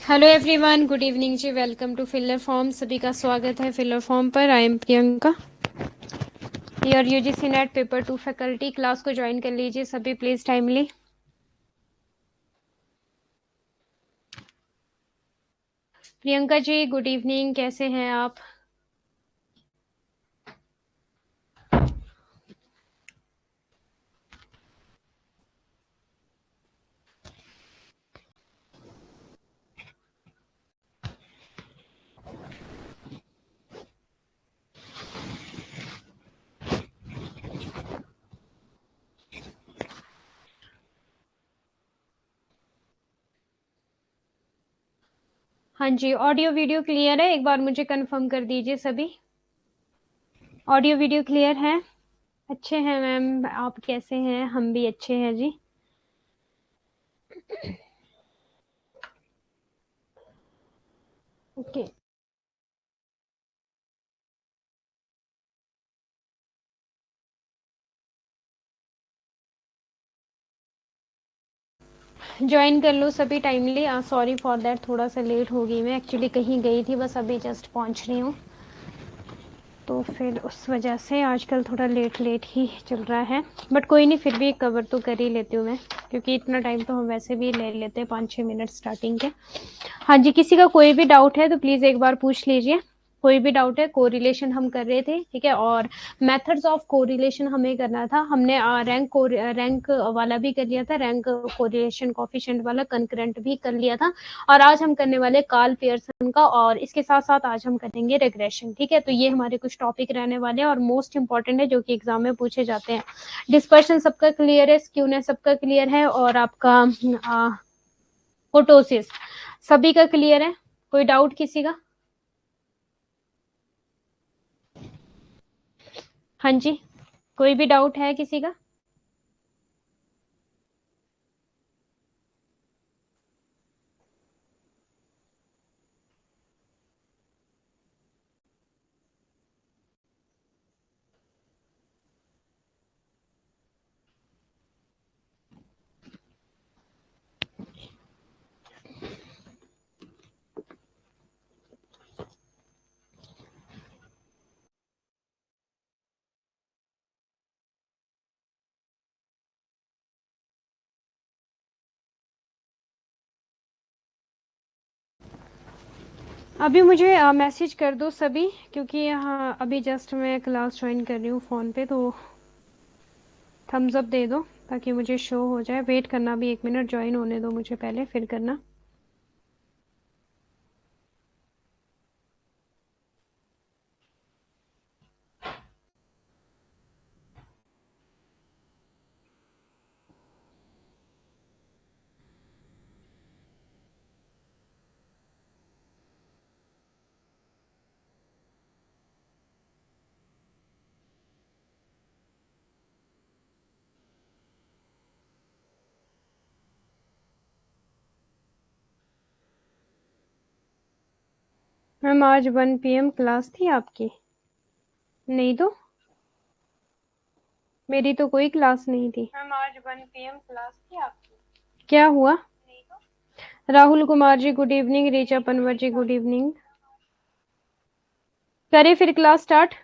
Hello everyone, good evening जी। Welcome to Filler Form. सभी का स्वागत है फिलर फॉर्म पर। I am Priyanka, your UGC NET paper 2 faculty. Class को ज्वाइन कर लीजिए सभी please timely. Priyanka ji good evening, कैसे हैं आप? हाँ जी, ऑडियो वीडियो क्लियर है? एक बार मुझे कंफर्म कर दीजिए सभी। ऑडियो वीडियो क्लियर है? अच्छे हैं मैम, आप कैसे हैं? हम भी अच्छे हैं जी। ओके, ज्वाइन कर लो सभी टाइमली। सॉरी फॉर दैट, थोड़ा सा लेट हो गई मैं, एक्चुअली कहीं गई थी, बस अभी जस्ट पहुंच रही हूँ, तो फिर उस वजह से आजकल थोड़ा लेट लेट ही चल रहा है। बट कोई नहीं, फिर भी कवर तो कर ही लेती हूँ मैं, क्योंकि इतना टाइम तो हम वैसे भी ले लेते हैं, 5-6 मिनट स्टार्टिंग के। हाँ जी, किसी का कोई भी डाउट है तो प्लीज़ एक बार पूछ लीजिए। कोई भी डाउट है, कोरिलेशन हम कर रहे थे, ठीक है, और मेथड्स ऑफ कोरिलेशन हमें करना था। हमने रैंक वाला भी कर लिया था, रैंक कोरिलेशन कोफिशिएंट वाला कंकरेंट भी कर लिया था, और आज हम करने वाले कार्ल पियर्सन का, और इसके साथ साथ आज हम करेंगे रिग्रेशन। ठीक है, तो ये हमारे कुछ टॉपिक रहने वाले हैं और मोस्ट इंपॉर्टेंट है, जो कि एग्जाम में पूछे जाते हैं। डिस्पर्शन सबका क्लियर है, स्क्यूनेस सबका क्लियर है, और आपका कोटोसिस सभी का क्लियर है? कोई डाउट किसी का? हाँ जी, कोई भी डाउट है किसी का? अभी मुझे मैसेज कर दो सभी, क्योंकि यहाँ अभी जस्ट मैं क्लास ज्वाइन कर रही हूँ फ़ोन पे, तो थम्स अप दे दो ताकि मुझे शो हो जाए। वेट करना भी 1 मिनट, ज्वाइन होने दो मुझे पहले, फिर करना। मैम आज 1 PM क्लास थी आपकी? नहीं तो, मेरी तो कोई क्लास नहीं थी। मैम आज 1 PM क्लास थी आपकी? क्या हुआ? नहीं तो। राहुल कुमार जी गुड इवनिंग, रीचा पनवर जी गुड इवनिंग। करें फिर क्लास स्टार्ट?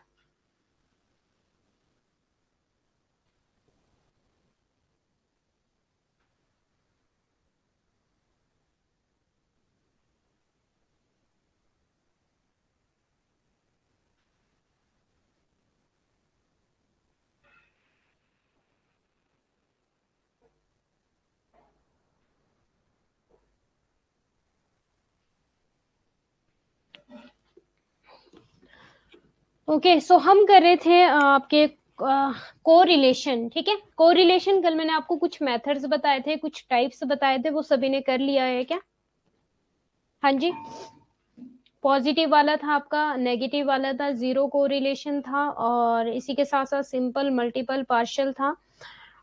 ओके, सो हम कर रहे थे आपके कोरिलेशन। ठीक है, कोरिलेशन कल मैंने आपको कुछ मेथड्स बताए थे, कुछ टाइप्स बताए थे, वो सभी ने कर लिया है क्या? हाँ जी, पॉजिटिव वाला था आपका, नेगेटिव वाला था, जीरो कोरिलेशन था, और इसी के साथ साथ सिंपल, मल्टीपल, पार्शियल था,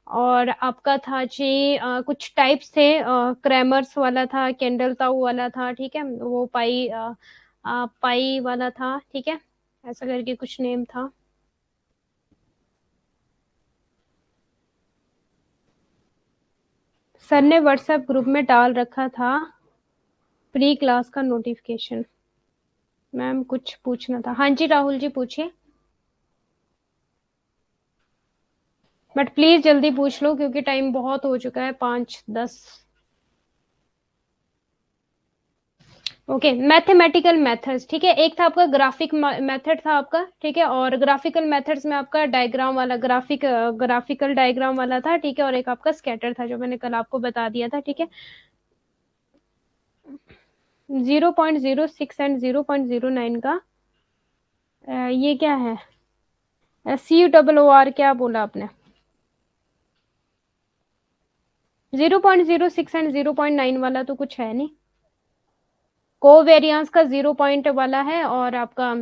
और आपका था जी कुछ टाइप्स थे, क्रैमर्स वाला था, कैंडल ताऊ वाला था, ठीक है, वो पाई वाला था, ठीक है, ऐसा करके कुछ नेम था। सर ने व्हाट्सएप ग्रुप में डाल रखा था प्री क्लास का नोटिफिकेशन। मैम कुछ पूछना था। हाँ जी राहुल जी पूछिए, बट प्लीज जल्दी पूछ लो क्योंकि टाइम बहुत हो चुका है, 5:10। ओके, मैथमेटिकल मेथड्स, ठीक है। एक था आपका ग्राफिक मेथड था आपका, ठीक है, और ग्राफिकल मेथड्स में आपका डायग्राम वाला, ग्राफिकल डायग्राम वाला था, ठीक है, और एक आपका स्कैटर था जो मैंने कल आपको बता दिया था, ठीक है। 0.06 एंड 0.09 का ये क्या है, CURR क्या बोला आपने? 0.06 एंड 0.9 वाला तो कुछ है नहीं। कोवेरियंस का 0 पॉइंट वाला है, और आपका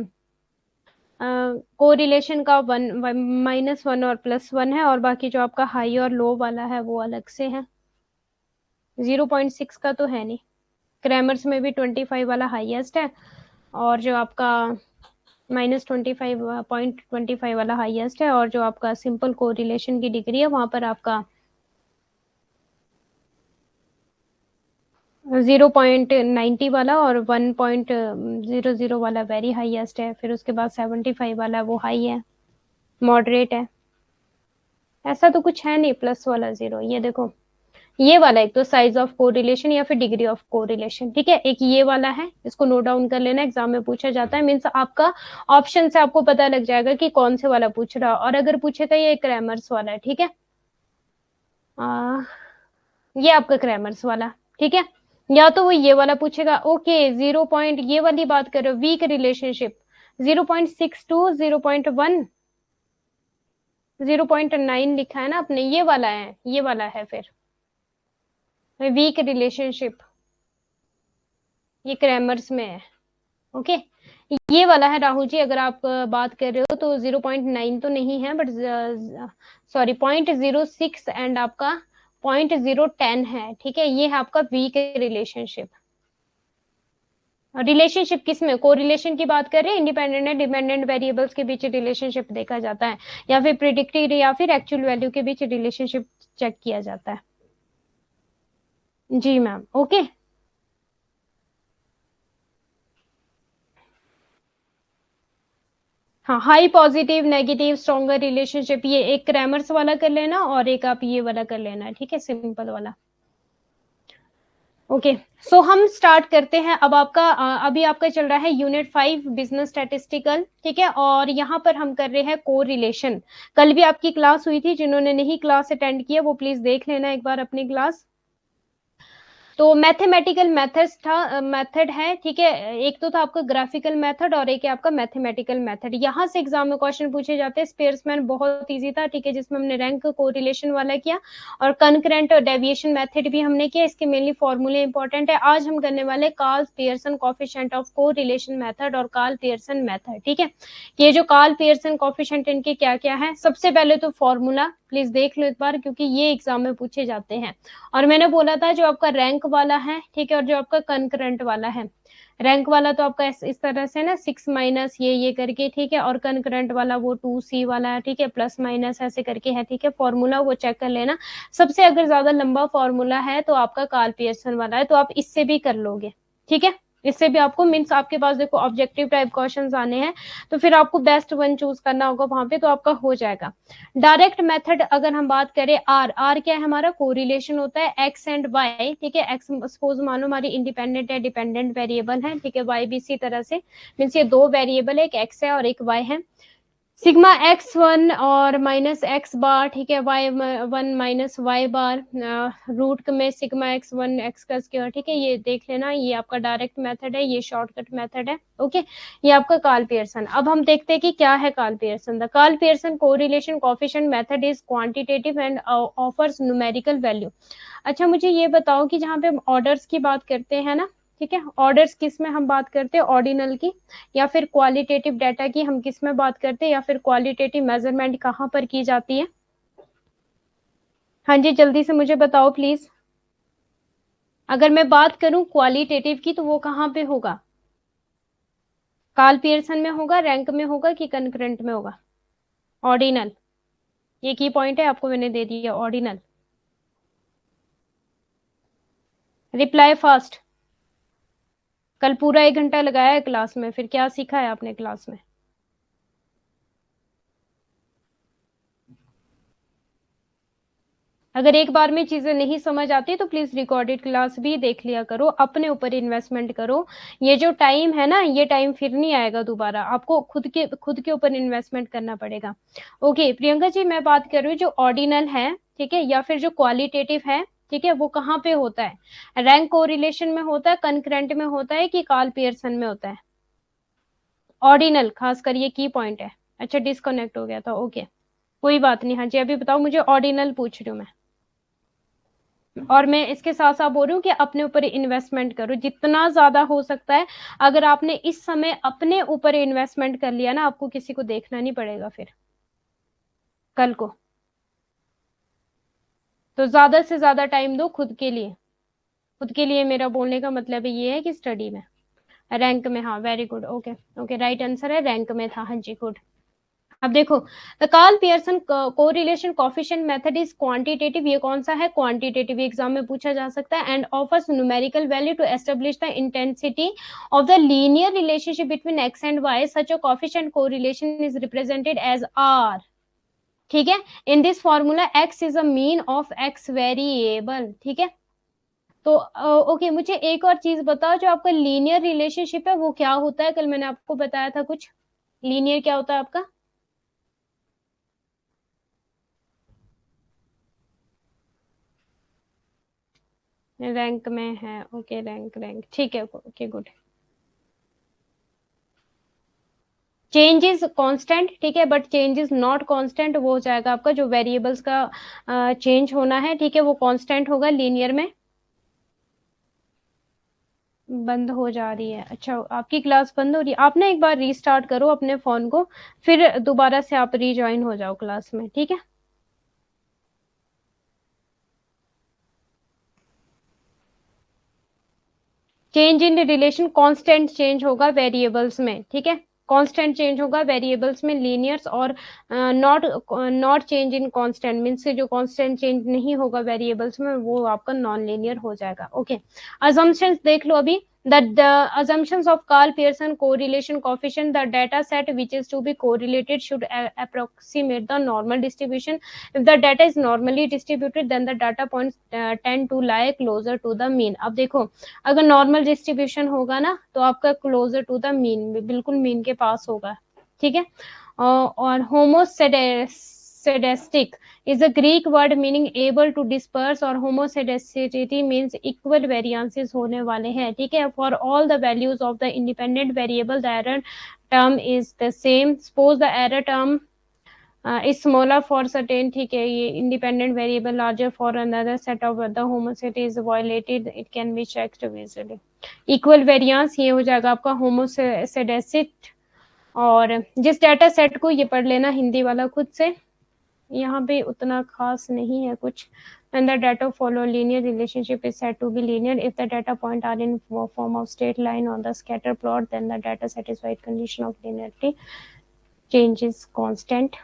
कोरिलेशन का 1, -1 और +1 है, और बाकी जो आपका हाई और लो वाला है वो अलग से है। 0.6 का तो है नहीं। क्रैमर्स में भी 25 वाला हाईएस्ट है, और जो आपका -25.25 वाला हाईएस्ट है, और जो आपका सिंपल कोरिलेशन की डिग्री है वहां पर आपका 0.90 वाला और 1.00 वाला वेरी हाईएस्ट है, फिर उसके बाद 75 वाला वो हाई है, मॉडरेट है। ऐसा तो कुछ है नहीं प्लस वाला 0। ये देखो, ये वाला एक तो साइज ऑफ कोरिलेशन या फिर डिग्री ऑफ कोरिलेशन, ठीक है। एक ये वाला है, इसको नोट डाउन कर लेना, एग्जाम में पूछा जाता है, मीन्स आपका ऑप्शन से आपको पता लग जाएगा कि कौन से वाला पूछ रहा है। और अगर पूछेगा ये क्रैमर्स वाला है, ठीक है, ये आपका क्रैमर्स वाला, ठीक है। या तो वो ये वाला पूछेगा, ओके 0 पॉइंट, ये वाली बात कर रहे हो वीक रिलेशनशिप, 0.62, 0.1, 0.9 लिखा है ना आपने, ये वाला है, ये वाला है फिर वीक रिलेशनशिप, ये क्रैमर्स में है। ओके, ये वाला है राहुल जी, अगर आप बात कर रहे हो तो 0.9 तो नहीं है, बट सॉरी 0.06 एंड आपका 0.010 है, ठीक है। ये है आपका वीक रिलेशनशिप। रिलेशनशिप किस में, कोरिलेशन की बात कर रहे हैं, इंडिपेंडेंट एंड डिपेंडेंट वेरिएबल्स के बीच रिलेशनशिप देखा जाता है, या फिर प्रिडिक्टेड या फिर एक्चुअल वैल्यू के बीच रिलेशनशिप चेक किया जाता है। जी मैम, ओके। हाँ, high positive negative stronger relationship, ये एक क्रैमर्स वाला कर लेना और एक आप ये वाला कर लेना, ठीक है, सिंपल वाला। ओके, सो हम स्टार्ट करते हैं। अब आपका अभी आपका चल रहा है यूनिट 5 बिजनेस स्टैटिस्टिकल, ठीक है, और यहाँ पर हम कर रहे हैं कोरिलेशन। कल भी आपकी क्लास हुई थी, जिन्होंने नहीं क्लास अटेंड किया वो प्लीज देख लेना एक बार अपनी क्लास। तो मैथमेटिकल मेथड्स था, मेथड है, ठीक है। एक तो था आपका ग्राफिकल मेथड और एक है आपका मैथमेटिकल मेथड। यहाँ से एग्जाम में क्वेश्चन पूछे जाते हैं। स्पेयर्समैन बहुत इजी था, ठीक है, जिसमें हमने रैंक कोरिलेशन वाला किया, और कनकरेंट और डेविएशन मेथड भी हमने किया। इसके मेनली फॉर्मूले इंपॉर्टेंट है। आज हम करने वाले Karl Pearson coefficient of correlation method और कार्ल पियर्सन मेथड, ठीक है। ये जो कार्ल पियर्सन कोफिशिएंट, इनके क्या क्या है, सबसे पहले तो फॉर्मूला प्लीज देख लो एक बार, क्योंकि ये एग्जाम में पूछे जाते हैं। और मैंने बोला था जो आपका रैंक वाला है, ठीक है, और जो आपका कंकरेंट वाला है, रैंक वाला तो आपका इस तरह से ना 6 माइनस ये करके, ठीक है, और कंकरेंट वाला वो 2C वाला है, ठीक है, प्लस माइनस ऐसे करके है, ठीक है। फॉर्मूला वो चेक कर लेना। सबसे अगर ज्यादा लंबा फॉर्मूला है तो आपका कार्ल पियर्सन वाला है, तो आप इससे भी कर लोगे, ठीक है। इससे भी आपको मीन्स आपके पास देखो ऑब्जेक्टिव टाइप क्वेश्चंस आने हैं, तो फिर आपको बेस्ट वन चूज करना होगा वहां पे, तो आपका हो जाएगा। डायरेक्ट मेथड अगर हम बात करें, आर क्या है हमारा, कोरिलेशन होता है एक्स एंड वाई, ठीक है। एक्स सपोज मानो हमारी इंडिपेंडेंट है, डिपेंडेंट वेरिएबल है, ठीक है, वाई भी इसी तरह से, मीन्स ये दो वेरिएबल है, एक एक्स है और एक वाई है। सिग्मा x1 और -x बार, ठीक है, y1 -y बार, रूट में सिग्मा x1 x का स्क्वायर, ठीक है। ये देख लेना, ये आपका डायरेक्ट मेथड है, ये शॉर्टकट मेथड है, ओके। ये आपका कार्ल पियर्सन। अब हम देखते हैं कि क्या है Karl Pearson. The Karl Pearson correlation coefficient method is quantitative and offers numerical value. अच्छा मुझे ये बताओ कि जहाँ पे हम ऑर्डर्स की बात करते हैं ना, ठीक है, ऑर्डर्स किस में हम बात करते हैं, ऑर्डिनल की, या फिर क्वालिटेटिव डाटा की हम किस में बात करते हैं, या फिर क्वालिटेटिव मेजरमेंट कहाँ पर की जाती है? हाँ जी जल्दी से मुझे बताओ प्लीज। अगर मैं बात करूं क्वालिटेटिव की तो वो कहाँ पे होगा, कार्ल पियर्सन में होगा, रैंक में होगा कि कंकरेंट में होगा? ऑर्डिनल, ये की पॉइंट है, आपको मैंने दे दिया ऑर्डिनल। Reply fast. कल पूरा 1 घंटा लगाया है क्लास में, फिर क्या सीखा है आपने क्लास में? अगर एक बार में चीजें नहीं समझ आती तो प्लीज रिकॉर्डेड क्लास भी देख लिया करो, अपने ऊपर इन्वेस्टमेंट करो। ये जो टाइम है ना, ये टाइम फिर नहीं आएगा दोबारा, आपको खुद के ऊपर इन्वेस्टमेंट करना पड़ेगा। ओके प्रियंका जी, मैं बात कर रही हूँ जो ऑर्डिनल है, ठीक है, या फिर जो क्वालिटेटिव है, ठीक है, वो कहाँ पे होता है? रैंक कोरिलेशन में होता है, कंकरेंट में होता है, कि कार्ल पियर्सन में होता है? ऑर्डिनल, खासकर ये की पॉइंट है। अच्छा, डिस्कनेक्ट हो गया था, ओके, कोई बात नहीं। हाँ जी, अभी बताओ, मुझे ऑर्डिनल पूछ रही हूँ मैं। और मैं इसके साथ साथ बोल रही हूँ कि अपने ऊपर इन्वेस्टमेंट करो जितना ज्यादा हो सकता है। अगर आपने इस समय अपने ऊपर इन्वेस्टमेंट कर लिया ना, आपको किसी को देखना नहीं पड़ेगा फिर कल को। तो ज्यादा से ज्यादा टाइम दो खुद के लिए। खुद के लिए मेरा बोलने का मतलब ये है कि स्टडी में, रैंक में। हाँ, very good, okay. Okay, right answer है, रैंक में था। हाँ जी, गुड। अब देखो, the Karl Pearson correlation coefficient method is quantitative. ये कौन सा है? क्वांटिटेटिव, एग्जाम में पूछा जा सकता है। And offers numerical value to establish the intensity of the linear relationship between x and y. Such a coefficient correlation is represented as r. ठीक है, in this formula x is a mean of x variable. ठीक है, तो okay, मुझे एक और चीज बताओ, जो आपका लीनियर रिलेशनशिप है वो क्या होता है? कल मैंने आपको बताया था कुछ। लीनियर क्या होता है आपका? रैंक में है, ओके, रैंक रैंक, ठीक है, okay, good. Change is constant, ठीक है, but change is not constant, वो हो जाएगा आपका जो वेरिएबल्स का चेंज होना है, ठीक है, वो कांस्टेंट होगा लीनियर में। बंद हो जा रही है? अच्छा, आपकी क्लास बंद हो रही है? आप ना एक बार रीस्टार्ट करो अपने फोन को, फिर दोबारा से आप रीज्वाइन हो जाओ क्लास में, ठीक है। Change in relation constant change होगा वेरिएबल्स में, ठीक है, कांस्टेंट चेंज होगा वेरिएबल्स में, लीनियर्स। और not not change in constant means जो कांस्टेंट चेंज नहीं होगा वेरिएबल्स में, वो आपका नॉन लीनियर हो जाएगा। ओके, assumptions देख लो अभी। The assumptions of Carl Pearson correlation coefficient, the data set which is to be correlated should approximate the normal distribution. If the data is normally distributed, then the data points tend to lie closer to the mean. अब देखो, अगर normal distribution होगा ना, तो आपका closer to the mean, बिल्कुल mean के पास होगा, ठीक है। और होमोसेडेस्टिक is a Greek word meaning able to disperse, और homoscedasticity means equal variances होने वाले हैं, ठीक है। For all the values of the independent variable, the error term is the same. Suppose the error term is smaller for certain, ठीक है, ये independent variable larger for another set of the homoscedasticity is violated, it can be checked visually. Equal variance ये हो जाएगा आपका homoscedastic। और जिस data set को, ये पढ़ लेना हिंदी वाला खुद से, यहाँ पे उतना खास नहीं है कुछ। And the data follow linear relationship is said to be linear if the data point are in form of straight line on the scatter plot, then the data satisfied condition of linearity, change is constant.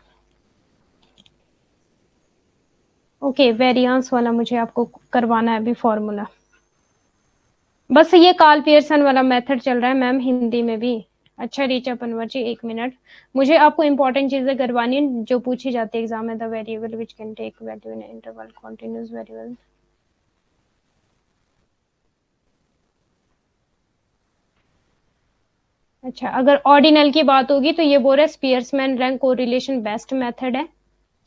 Okay, variance वाला मुझे आपको करवाना है अभी formula. बस ये Karl Pearson वाला method चल रहा है मैम हिंदी में भी। अच्छा रीचा पनवर जी, 1 मिनट, मुझे आपको इंपॉर्टेंट चीजें करवानी है जो पूछी जाती है एग्जाम में। The variable which can take value in interval, continuous variable. अच्छा, अगर ऑर्डिनल की बात होगी तो ये बोल रहा है स्पियर्समैन रैंक कोरिलेशन बेस्ट मेथड है,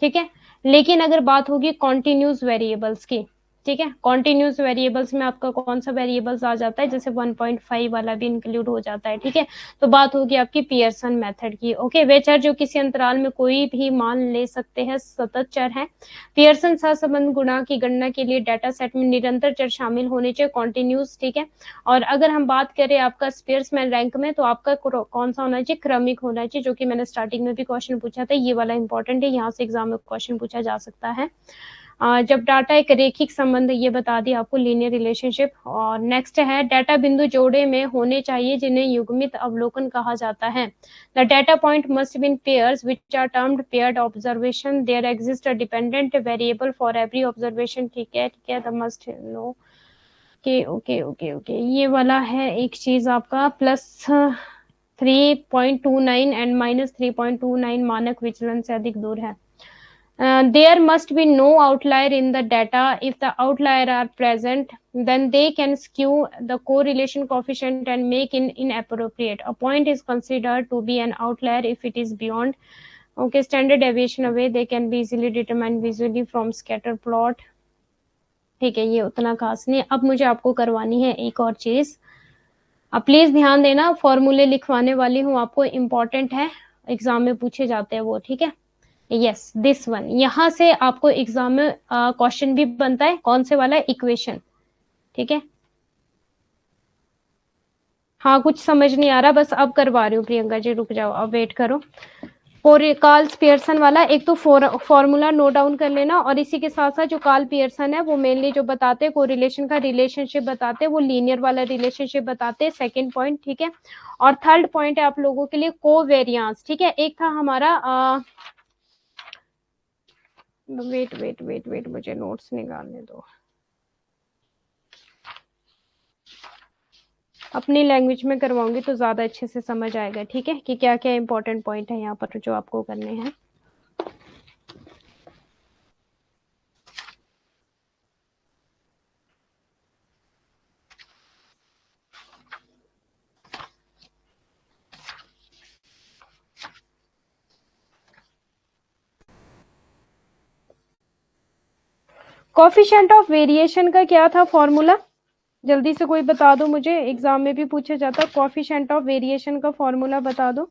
ठीक है। लेकिन अगर बात होगी कॉन्टिन्यूस वेरिएबल्स की, ठीक है, कॉन्टिन्यूस वेरिएबल्स में आपका कौन सा वेरिएबल्स आ जाता है? जैसे 1.5 वाला भी इंक्लूड हो जाता है, ठीक है। तो बात होगी आपकी पियर्सन मेथड की। ओके, वे चर जो किसी अंतराल में कोई भी मान ले सकते हैं सतत चर है। पियर्सन सहसंबंध गुणांक की गणना के लिए डाटा सेट में निरंतर चर शामिल होने चाहिए, कॉन्टिन्यूस, ठीक है। और अगर हम बात करें आपका स्पियर्समैन रैंक में, तो आपका कौन सा होना चाहिए? क्रमिक होना चाहिए, जो कि मैंने स्टार्टिंग में भी क्वेश्चन पूछा था, ये वाला इंपॉर्टेंट है, यहाँ से एग्जाम में क्वेश्चन पूछा जा सकता है। जब डाटा एक रेखिक संबंध, ये बता दिया आपको, लीनियर रिलेशनशिप। और नेक्स्ट है, डाटा बिंदु जोड़े में होने चाहिए जिन्हें युग्मित अवलोकन कहा जाता है। The data point must be in pairs which are termed paired observation, there exist a dependent variable for every observation, ठीक है, the must know. Okay okay okay okay, ये वाला है एक चीज आपका +3.29 एंड -3.29 मानक विचलन से अधिक दूर है. There must be no outlier in the data. If the outlier are present, then they can skew the correlation coefficient and make it inappropriate. A point is considered to be an outlier if it is beyond, okay, standard deviation away. They can be easily determined visually from scatter plot. ठीक है, ये उतना खास नहीं. अब मुझे आपको करवानी है एक और चीज. अब प्लीज ध्यान देना, फॉर्मूले लिखवाने वाली हूँ आपको, इंपॉर्टेंट है, एग्जाम में पूछे जाते हैं वो. ठीक है, यस दिस वन. यहाँ से आपको एग्जाम में क्वेश्चन भी बनता है. कौन से वाला? इक्वेशन. ठीक है, हाँ कुछ समझ नहीं आ रहा, बस अब करवा रही हूँ प्रियंका जी, रुक जाओ, अब वेट करो. कार्ल पियर्सन वाला एक तो फॉर्मूला नोट डाउन कर लेना, और इसी के साथ साथ जो कार्ल पियर्सन है वो मेनली जो बताते हैं कोरिलेशन का रिलेशनशिप बताते हैं, वो लीनियर वाला रिलेशनशिप बताते हैं. Second point. ठीक है, और थर्ड पॉइंट है आप लोगों के लिए कोवेरियांस. ठीक है, एक था हमारा वेट वेट वेट वेट, मुझे नोट्स निकालने दो. अपनी लैंग्वेज में करवाऊंगी तो ज्यादा अच्छे से समझ आएगा. ठीक है, कि क्या क्या इंपॉर्टेंट पॉइंट है यहाँ पर जो आपको करने हैं. कोफिशिएंट ऑफ वेरिएशन का क्या था फॉर्मूला? जल्दी से कोई बता दो मुझे, एग्जाम में भी पूछा जाता. कोफिशिएंट ऑफ वेरिएशन का फॉर्मूला बता दो.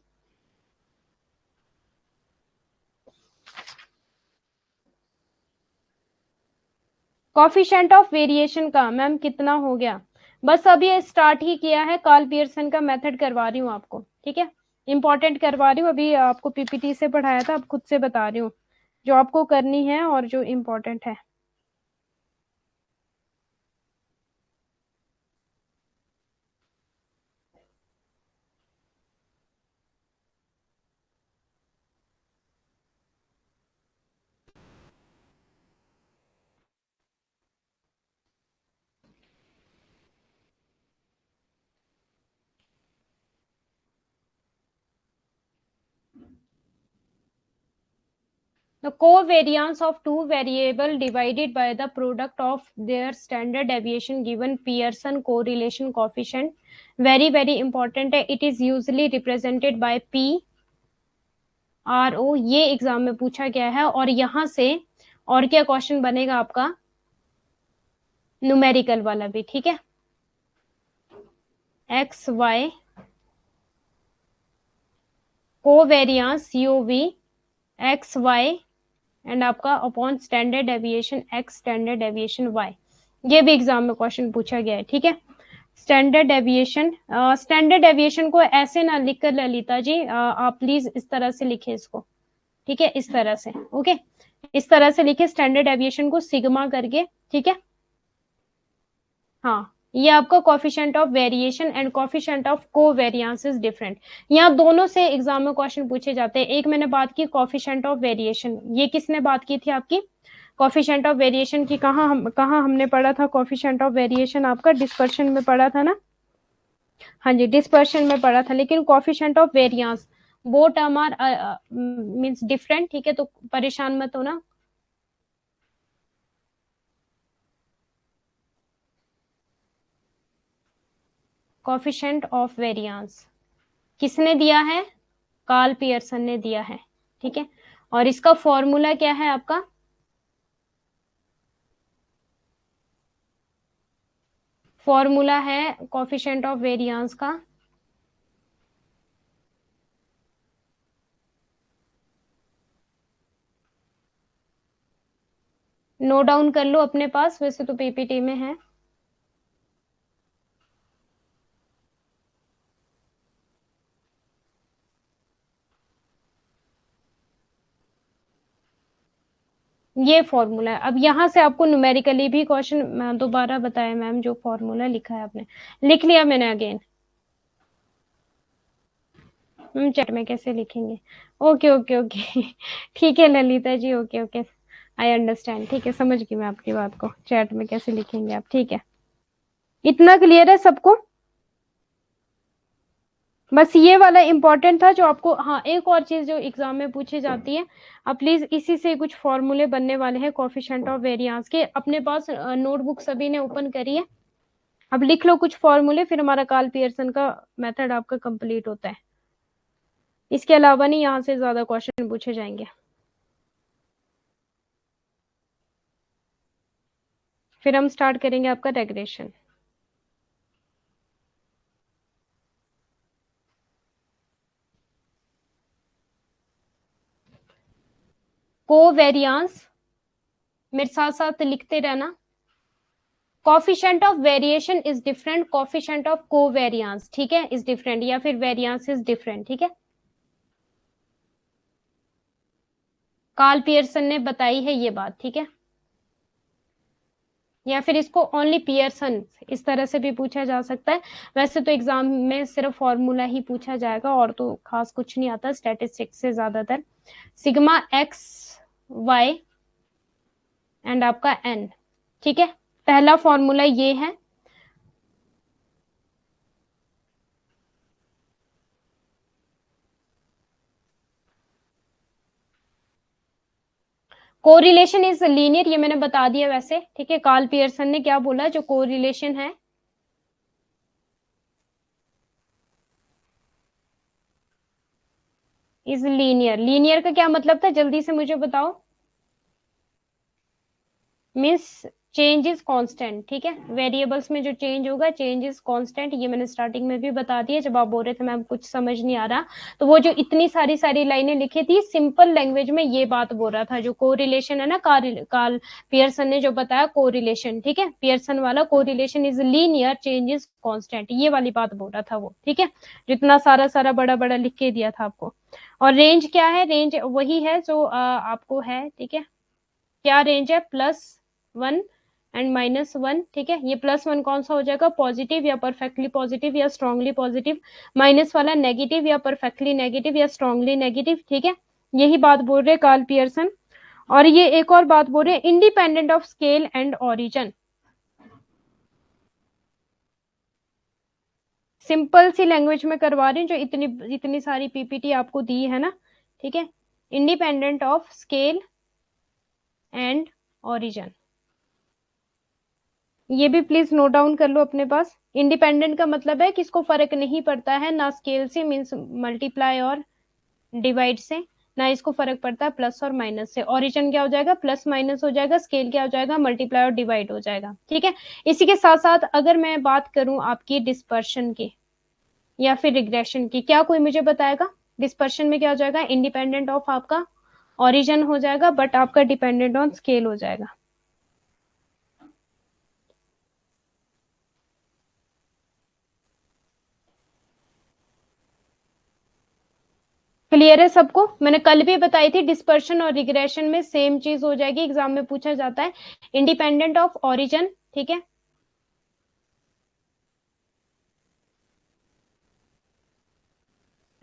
कोफिशिएंट ऑफ वेरिएशन का मैम कितना हो गया? बस अभी स्टार्ट ही किया है, कार्ल पियर्सन का मेथड करवा रही हूँ आपको. ठीक है, इंपॉर्टेंट करवा रही हूँ. अभी आपको पीपीटी से पढ़ाया था, अब खुद से बता रही हूँ जो आपको करनी है और जो इम्पोर्टेंट है. The covariance of two variable divided by the product of their standard deviation given Pearson correlation coefficient. Very important है. It is usually represented by P R O. ये एग्जाम में पूछा गया है. और यहाँ से और क्या क्वेश्चन बनेगा आपका? न्यूमेरिकल वाला भी. ठीक है, x y covariance UV x y and आपका upon standard deviation x standard deviation y. ये भी एग्जाम में क्वेश्चन पूछा गया है. ठीक है, स्टैंडर्ड डेविएशन को ऐसे ना लिखकर ललिता जी, आप प्लीज इस तरह से लिखे इसको. ठीक है, इस तरह से. ओके, इस तरह से लिखे स्टैंडर्ड डेविएशन को सिग्मा करके. ठीक है, हाँ, ये आपका coefficient of variation and coefficient of covariance is different. यहाँ दोनों से एग्जाम में क्वेश्चन पूछे जाते हैं. एक मैंने बात की कोफिशिएंट ऑफ वेरिएशन, ये किसने बात की थी आपकी? कोफिशिएंट ऑफ वेरिएशन की कहाँ हमने पढ़ा था? कोफिशिएंट ऑफ वेरिएशन आपका डिस्पर्शन में पढ़ा था ना? हाँ जी, डिस्पर्शन में पढ़ा था. लेकिन कोफिशिएंट ऑफ वेरिएंस वो टर्म आर मींस डिफरेंट. ठीक है, तो परेशान मत होना. कोफिशिएंट ऑफ वेरिएंस किसने दिया है? कार्ल पियर्सन ने दिया है. ठीक है, और इसका फॉर्मूला क्या है आपका? फॉर्मूला है कोफिशिएंट ऑफ वेरिएंस का नोट डाउन कर लो अपने पास, वैसे तो पीपीटी में है. ये फॉर्मूला है. अब यहाँ से आपको न्यूमेरिकली भी क्वेश्चन दोबारा बताया मैम, जो फॉर्मूला लिखा है आपने लिख लिया मैंने अगेन. चैट में कैसे लिखेंगे? ओके ओके ओके ठीक है Lalita ji, okay okay, I understand. ठीक है, समझ गई मैं आपकी बात को. चैट में कैसे लिखेंगे आप? ठीक है, इतना क्लियर है सबको? बस ये वाला इंपॉर्टेंट था जो आपको, हाँ एक और चीज जो एग्जाम में पूछी जाती है, अब प्लीज इसी से कुछ फॉर्मूले बनने वाले हैं कोफिशिएंट ऑफ वेरिएंस के। अपने पास नोटबुक सभी ने ओपन करी है, अब लिख लो कुछ फॉर्मूले, फिर हमारा कार्ल पियर्सन का मेथड आपका कंप्लीट होता है। इसके अलावा नहीं यहाँ से ज्यादा क्वेश्चन पूछे जाएंगे। फिर हम स्टार्ट करेंगे आपका रेग्रेशन। कोवेरियांस, मेरे साथ साथ लिखते रहना। Coefficient of variation is different, coefficient of covariance, ठीक है, इज डिफरेंट, या फिर वेरियांस इज डिफरेंट, ठीक है। कार्ल पियर्सन ने बताई है ये बात, ठीक है। या फिर इसको ओनली पियर्सन, इस तरह से भी पूछा जा सकता है। वैसे तो एग्जाम में सिर्फ फॉर्मूला ही पूछा जाएगा और तो खास कुछ नहीं आता स्टैटिस्टिक्स से ज्यादातर। सिग्मा एक्स वाई एंड आपका एन, ठीक है। पहला फॉर्मूला ये है, कोरिलेशन इज लीनियर, ये मैंने बता दिया वैसे, ठीक है। कार्ल पियर्सन ने क्या बोला, जो कोरिलेशन है इज लीनियर। लीनियर का क्या मतलब था, जल्दी से मुझे बताओ। मीन्स चेंज इज कांस्टेंट, ठीक है। वेरिएबल्स में जो चेंज होगा, चेंज इज कांस्टेंट, ये मैंने स्टार्टिंग में भी बता दिया जब आप बोल रहे थे मैम कुछ समझ नहीं आ रहा। तो वो जो इतनी सारी सारी लाइनें लिखी थी सिंपल लैंग्वेज में ये बात बोल रहा था, जो कोरिलेशन है ना, कार्ल पियर्सन ने जो बताया कोरिलेशन, ठीक है, पियर्सन वाला correlation is linear, change is constant, ये वाली बात बोल रहा था वो, ठीक है। जितना सारा सारा बड़ा बड़ा लिख के दिया था आपको। और रेंज क्या है, रेंज वही है जो आपको है, ठीक है। क्या रेंज है, +1 एंड -1, ठीक है। ये +1 कौन सा हो जाएगा, पॉजिटिव या परफेक्टली पॉजिटिव या स्ट्रांगली पॉजिटिव, माइनस वाला नेगेटिव या परफेक्टली नेगेटिव या स्ट्रांगली नेगेटिव, ठीक है। यही बात बोल रहे कार्ल पियर्सन। और ये एक और बात बोल रहे हैं, independent of scale and origin. Simple C language में करवा रही हूँ, जो इतनी इतनी सारी पीपीटी आपको दी है ना, ठीक है। Independent of scale and origin, ये भी प्लीज नोट डाउन कर लो अपने पास। इंडिपेंडेंट का मतलब है कि इसको फर्क नहीं पड़ता है ना स्केल से, मीन्स मल्टीप्लाई और डिवाइड से, ना इसको फर्क पड़ता है प्लस और माइनस से। ओरिजिन क्या हो जाएगा, प्लस माइनस हो जाएगा, स्केल क्या हो जाएगा, मल्टीप्लाई और डिवाइड हो जाएगा, ठीक है। इसी के साथ साथ अगर मैं बात करूं आपकी डिस्पर्शन की या फिर रिग्रेशन की, क्या कोई मुझे बताएगा डिस्पर्शन में क्या हो जाएगा, इंडिपेंडेंट ऑफ आपका ओरिजिन हो जाएगा बट आपका डिपेंडेंट ऑन स्केल हो जाएगा। क्लियर है सबको? मैंने कल भी बताई थी डिस्पर्शन और रिग्रेशन में सेम चीज हो जाएगी, एग्जाम में पूछा जाता है इंडिपेंडेंट ऑफ ओरिजिन, ठीक है।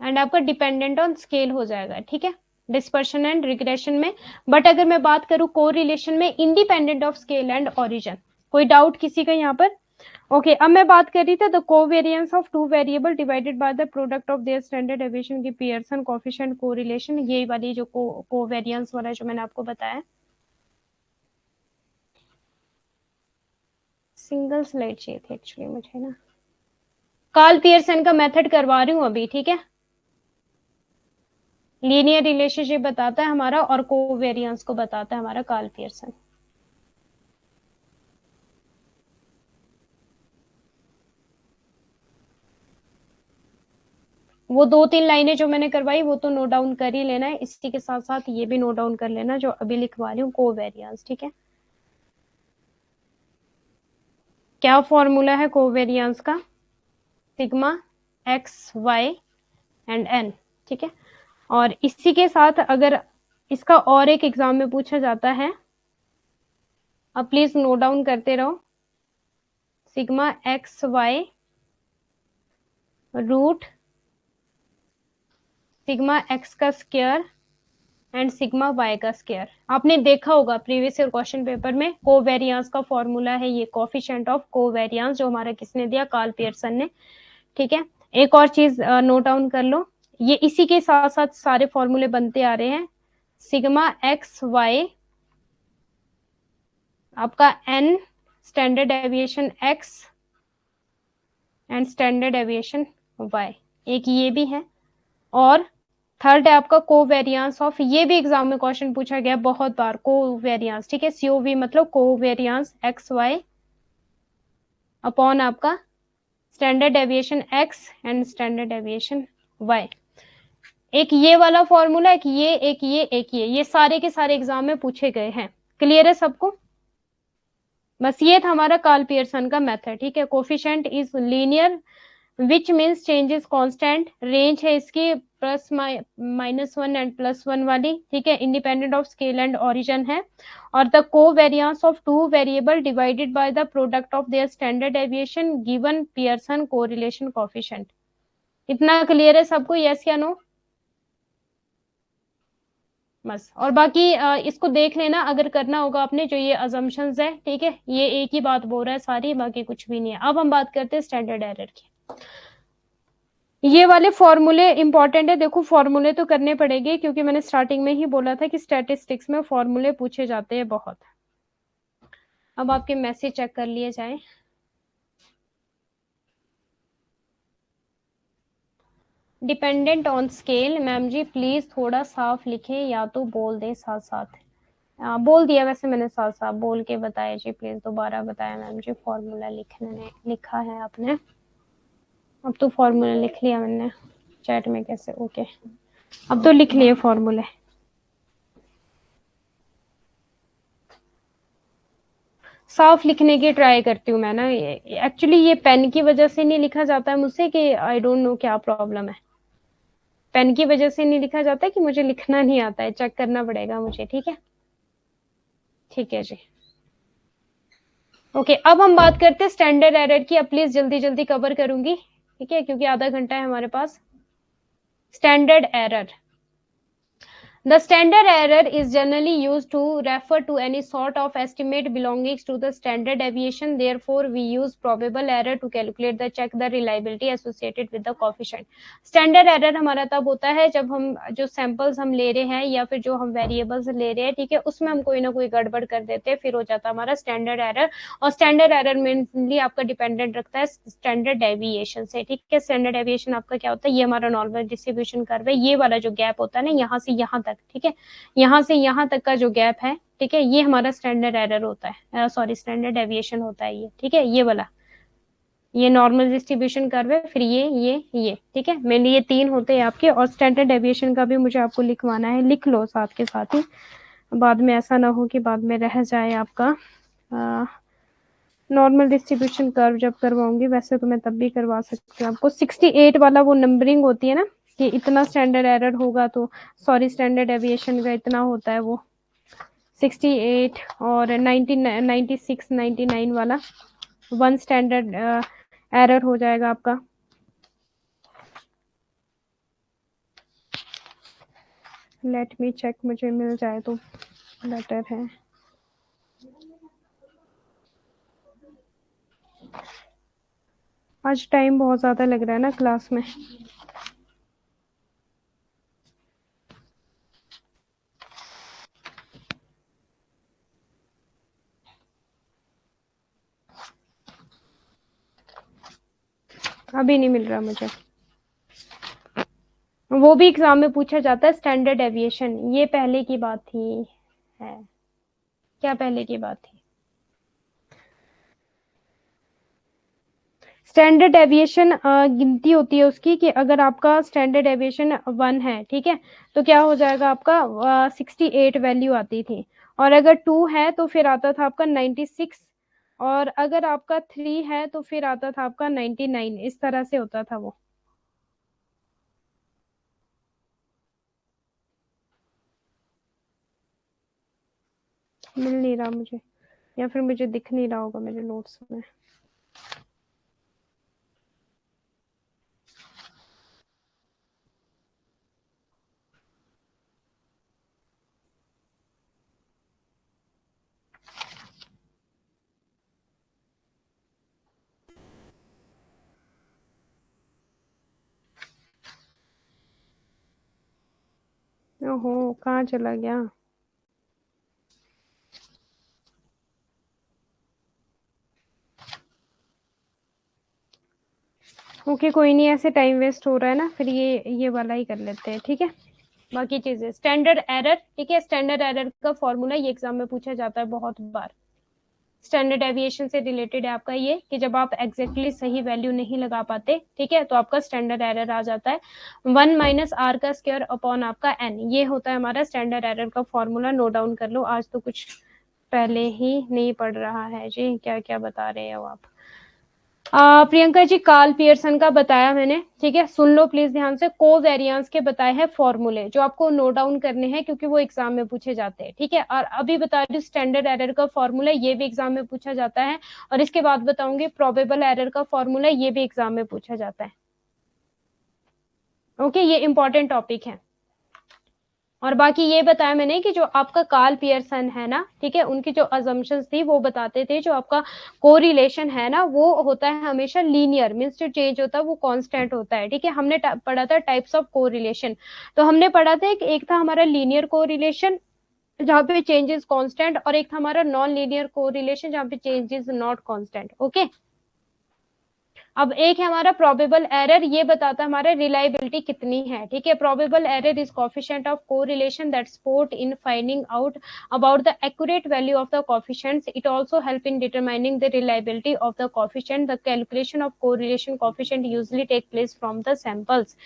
एंड आपका डिपेंडेंट ऑन स्केल हो जाएगा, ठीक है, डिस्पर्शन एंड रिग्रेशन में। बट अगर मैं बात करूं कोरिलेशन में, independent of scale and origin. कोई डाउट किसी का यहाँ पर? ओके अब मैं बात कर रही थी the covariance of two variable divided by the product of their standard deviation की पियर्सन कोएफिशिएंट कोरिलेशन, ये वाली जो कोवेरिएंस वाला जो मैंने आपको बताया। सिंगल स्लाइड चाहिए थी एक्चुअली मुझे ना, कार्ल पियर्सन का मेथड करवा रही हूँ अभी, ठीक है। लीनियर रिलेशनशिप बताता है हमारा और कोवेरिएंस को बताता है हमारा कार्ल पियर्सन। वो 2-3 लाइनें जो मैंने करवाई वो तो नोट डाउन कर ही लेना है, इसी के साथ साथ ये भी नोट डाउन कर लेना जो अभी लिखवा रही हूँ कोवेरिएंस, ठीक है। क्या फॉर्मूला है कोवेरिएंस का, sigma x y and n, ठीक है। और इसी के साथ अगर इसका और एक एग्जाम में पूछा जाता है, अब प्लीज नोट डाउन करते रहो, sigma x y root sigma x का स्क्वायर एंड सिग्मा वाई का स्क्वायर। आपने देखा होगा प्रीवियस ईयर क्वेश्चन पेपर में कोवेरियंस का फॉर्मूला है ये कोफिशिएंट ऑफ कोवेरियंस, जो हमारा किसने दिया, कार्ल पियर्सन ने। ठीक है, एक और चीज नोट डाउन कर लो, ये इसी के साथ साथ सारे फॉर्मूले बनते आ रहे हैं। सिग्मा एक्स वाई आपका n standard deviation x and standard deviation y, एक ये भी है। और थर्ड है आपका कोवेरियंस ऑफ, ये भी एग्जाम में क्वेश्चन पूछा गया बहुत बार, कोवेरियंस। ठीक है, सीओवी मतलब कोवेरियंस एक्स वाई अपॉन आपका standard deviation x and standard deviation y. एक ये वाला फॉर्मूला, एक ये, एक ये, एक ये सारे के सारे एग्जाम में पूछे गए हैं। क्लियर है सबको? बस ये था हमारा कार्ल पियर्सन का मेथड। ठीक है, coefficient is linear which means change is constant, range है इसकी प्लस -1 एंड +1 वाली। ठीक है, independent of scale and origin है। और the covariance of two variable divided by the product of their standard deviation given Pearson correlation coefficient. इतना clear है सबको, यस या नो? बस, और बाकी इसको देख लेना अगर करना होगा आपने, जो ये अजम्पशंस है। ठीक है, ये एक ही बात बोल रहा है सारी, बाकी कुछ भी नहीं है। अब हम बात करते हैं स्टैंडर्ड एरर की। ये वाले फॉर्मूले इंपॉर्टेंट है, देखो फॉर्मूले तो करने पड़ेंगे, क्योंकि मैंने स्टार्टिंग में ही बोला था कि स्टैटिस्टिक्स में फॉर्मूले पूछे जाते हैं बहुत। अब आपके मैसेज चेक कर लिए जाए। डिपेंडेंट ऑन स्केल, मैम जी प्लीज थोड़ा साफ लिखे या तो बोल दे साथ साथ। बोल दिया वैसे मैंने, साथ साथ बोल के बताया जी, प्लीज दोबारा बताया मैम जी। फॉर्मूला लिखने लिखा है आपने, अब तो फॉर्मूला लिख लिया मैंने चैट में, कैसे? ओके, अब तो लिख लिए फॉर्मूले। साफ लिखने की ट्राई करती हूँ मैं ना, एक्चुअली ये पेन की वजह से नहीं लिखा जाता है मुझसे, कि आई डोंट नो क्या प्रॉब्लम है। पेन की वजह से नहीं लिखा जाता है कि मुझे लिखना नहीं आता है, चेक करना पड़ेगा मुझे। ठीक है, ठीक है जी। ओके, अब हम बात करते हैं स्टैंडर्ड एरर की। अब प्लीज जल्दी जल्दी कवर करूंगी, ठीक है, क्योंकि आधा घंटा है हमारे पास। Standard error, the standard error is generally used to refer to any sort of estimate belonging to the standard deviation. Therefore, we use probable error to calculate the check the reliability associated with the coefficient. Standard error हमारा तब होता है जब हम जो samples हम ले रहे हैं या फिर जो हम वेरिएबल्स ले रहे हैं, ठीक है, उसमें हम कोई ना कोई गड़बड़ कर देते हैं, फिर हो जाता है हमारा स्टैंडर्ड एरर। और स्टैंडर्ड एरर मेनली आपका डिपेंडेंट रखता है स्टैंडर्ड डेविएशन से। ठीक है, स्टैंडर्ड डेविएशन आपका क्या होता है, ये हमारा नॉर्मल डिस्ट्रीब्यूशन कर्व है, ये वाला जो गैप होता है ना यहाँ से यहाँ तक, ठीक है, यहाँ से यहाँ तक का जो गैप है, ठीक है, ये हमारा स्टैंडर्ड एरर होता है, सॉरी स्टैंडर्ड डेविएशन होता है ये। ठीक है, ये वाला, ये नॉर्मल डिस्ट्रीब्यूशन कर्व है, फिर ये, ठीक है, मेनली ये तीन होते हैं आपके। और स्टैंडर्ड डेविएशन का भी मुझे आपको लिखवाना है, लिख लो साथ के साथ ही, बाद में ऐसा ना हो कि बाद में रह जाए आपका। नॉर्मल डिस्ट्रीब्यूशन कर्व जब करवाऊंगी, वैसे तो मैं तब भी करवा सकती हूँ आपको। 68 वाला वो नंबरिंग होती है ना, कि इतना स्टैंडर्ड एरर होगा तो, सॉरी स्टैंडर्ड डेविएशन का इतना होता है वो 68, और 96 99 वाला 1 स्टैंडर्ड एरर हो जाएगा आपका। लेट मी चेक, मुझे मिल जाए तो बेटर है। आज टाइम बहुत ज्यादा लग रहा है ना क्लास में। अभी नहीं मिल रहा मुझे, वो भी एग्जाम में पूछा जाता है स्टैंडर्ड डेविएशन। ये पहले की बात थी, है क्या पहले की बात थी? स्टैंडर्ड डेविएशन गिनती होती है उसकी, कि अगर आपका स्टैंडर्ड डेविएशन 1 है, ठीक है, तो क्या हो जाएगा आपका 68 वैल्यू आती थी। और अगर 2 है तो फिर आता था आपका 96, और अगर आपका 3 है तो फिर आता था आपका 99। इस तरह से होता था वो। मिल नहीं रहा मुझे, या फिर मुझे दिख नहीं रहा होगा मेरे नोट्स में। ओहो, कहाँ चला गया? ओके, कोई नहीं, ऐसे टाइम वेस्ट हो रहा है ना, फिर ये वाला ही कर लेते हैं, ठीक है। बाकी चीजें स्टैंडर्ड एरर, ठीक है। स्टैंडर्ड एरर का फॉर्मूला ये एग्जाम में पूछा जाता है बहुत बार। स्टैंडर्ड डेविएशन से रिलेटेड है आपका ये, कि जब आप एग्जैक्टली सही वैल्यू नहीं लगा पाते, ठीक है, तो आपका स्टैंडर्ड एरर आ जाता है। 1 माइनस आर का स्क्वायर अपॉन आपका एन, ये होता है हमारा स्टैंडर्ड एरर का फॉर्मूला। नोट डाउन कर लो, आज तो कुछ पहले ही नहीं पढ़ रहा है जी, क्या क्या बता रहे हो आप। प्रियंका जी, कार्ल पियर्सन का बताया मैंने, ठीक है, सुन लो प्लीज ध्यान से। कोवेरिएंस के बताए हैं फॉर्मूले, जो आपको नोट डाउन करने हैं क्योंकि वो एग्जाम में पूछे जाते हैं, ठीक है। और अभी बता रही हूँ स्टैंडर्ड एरर का फॉर्मूला, ये भी एग्जाम में पूछा जाता है। और इसके बाद बताऊंगी प्रोबेबल एरर का फॉर्मूला, ये भी एग्जाम में पूछा जाता है। ओके, ये इंपॉर्टेंट टॉपिक है। और बाकी ये बताया मैंने कि जो आपका कार्ल पियर्सन है ना, ठीक है, उनकी जो अजम्पशंस थी वो बताते थे जो आपका कोरिलेशन है ना, वो होता है हमेशा लीनियर, मीन्स जो चेंज होता है वो कांस्टेंट होता है, ठीक है। हमने पढ़ा था टाइप्स ऑफ कोरिलेशन, तो हमने पढ़ा था एक था हमारा लीनियर कोरिलेशन जहाँ पे चेंजेस कांस्टेंट, और एक था हमारा नॉन लीनियर कोरिलेशन जहाँ पे चेंजेस नॉट कांस्टेंट। ओके, अब एक है हमारा प्रोबेबल एरर, ये बताता है हमारा रिलायबिलिटी कितनी है, ठीक है। Probable error is coefficient of correlation that support in finding out about the accurate value of the coefficients. It also help in determining the reliability of the coefficient. The calculation of correlation coefficient usually take place from the samples.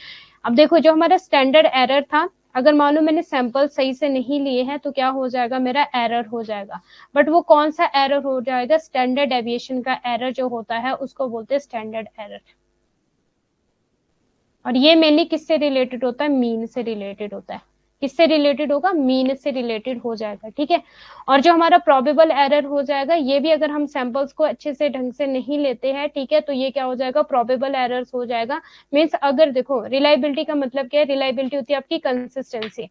अब देखो, जो हमारा standard error था, अगर मान लो मैंने sample सही से नहीं लिए हैं तो क्या हो जाएगा, मेरा एरर हो जाएगा। बट वो कौन सा एरर हो जाएगा, स्टैंडर्ड डेविएशन का एरर जो होता है उसको बोलते हैं स्टैंडर्ड एरर। और ये मेनली किससे रिलेटेड होता है, मीन से रिलेटेड होता है। किससे रिलेटेड होगा, मीन से रिलेटेड हो जाएगा, ठीक है। और जो हमारा प्रोबेबल एरर हो जाएगा, ये भी अगर हम सैंपल्स को अच्छे से ढंग से नहीं लेते हैं, ठीक है, तो ये क्या हो जाएगा, प्रोबेबल एरर्स हो जाएगा। मीन्स अगर देखो, रिलायबिलिटी का मतलब क्या है, रिलायबिलिटी होती है आपकी कंसिस्टेंसी।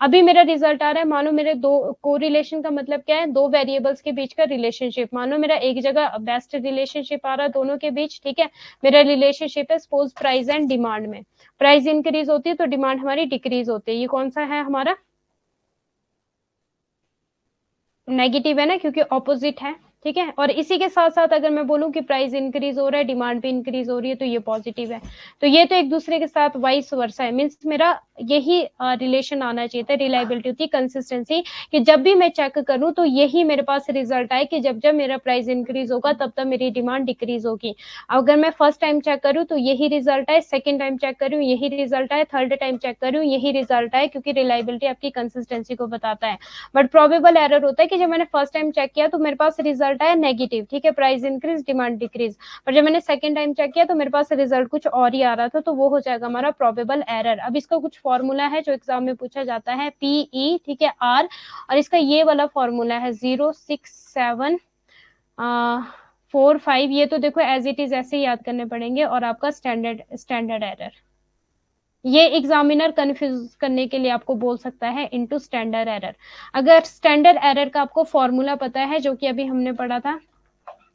अभी मेरा रिजल्ट आ रहा है, मानो मेरे दो कोरिलेशन का मतलब क्या है, दो वेरिएबल्स के बीच का रिलेशनशिप। मानो मेरा एक जगह बेस्ट रिलेशनशिप आ रहा है दोनों के बीच, ठीक है। मेरा रिलेशनशिप है सपोज प्राइस एंड डिमांड में। प्राइस इंक्रीज होती है तो डिमांड हमारी डिक्रीज होती है। ये कौन सा है हमारा, नेगेटिव है ना, क्योंकि ऑपोजिट है, ठीक है। और इसी के साथ साथ अगर मैं बोलूं कि प्राइस इंक्रीज हो रहा है, डिमांड भी इंक्रीज हो रही है, तो ये पॉजिटिव है। तो ये तो एक दूसरे के साथ वाइस वर्सा है, मीन्स मेरा यही रिलेशन आना चाहिए था। रिलायबिलिटी होती है कंसिस्टेंसी, कि जब भी मैं चेक करूं तो यही मेरे पास रिजल्ट आए कि जब जब मेरा प्राइस इंक्रीज होगा तब तब मेरी डिमांड डिक्रीज होगी। अगर मैं फर्स्ट टाइम चेक करूं तो यही रिजल्ट आए, सेकेंड टाइम चेक करूं यही रिजल्ट आए, थर्ड टाइम चेक करूं यही रिजल्ट आए, क्योंकि रिलायबिलिटी आपकी कंसिस्टेंसी को बताता है। बट प्रोबेबल एरर होता है कि जब मैंने फर्स्ट टाइम चेक किया तो मेरे पास रिजल्ट आया नेगेटिव, ठीक है, प्राइस इंक्रीज डिमांड डिक्रीज। और जब मैंने सेकंड टाइम चेक किया तो मेरे पास रिजल्ट कुछ और ही आ रहा था, तो वो हो जाएगा हमारा प्रोबेबल एरर। अब इसका कुछ फॉर्मूला है जो एग्जाम में पूछा जाता है, पीई, ठीक है, आर। और इसका ये वाला फॉर्मूला है 06745। ये तो देखो एज इट इज ऐसे ही याद करने पड़ेंगे। और आपका स्टैंडर्ड एरर, ये एग्जामिनर कंफ्यूज करने के लिए आपको बोल सकता है इनटू स्टैंडर्ड एरर। अगर स्टैंडर्ड एरर का आपको फॉर्मूला पता है, जो कि अभी हमने पढ़ा था,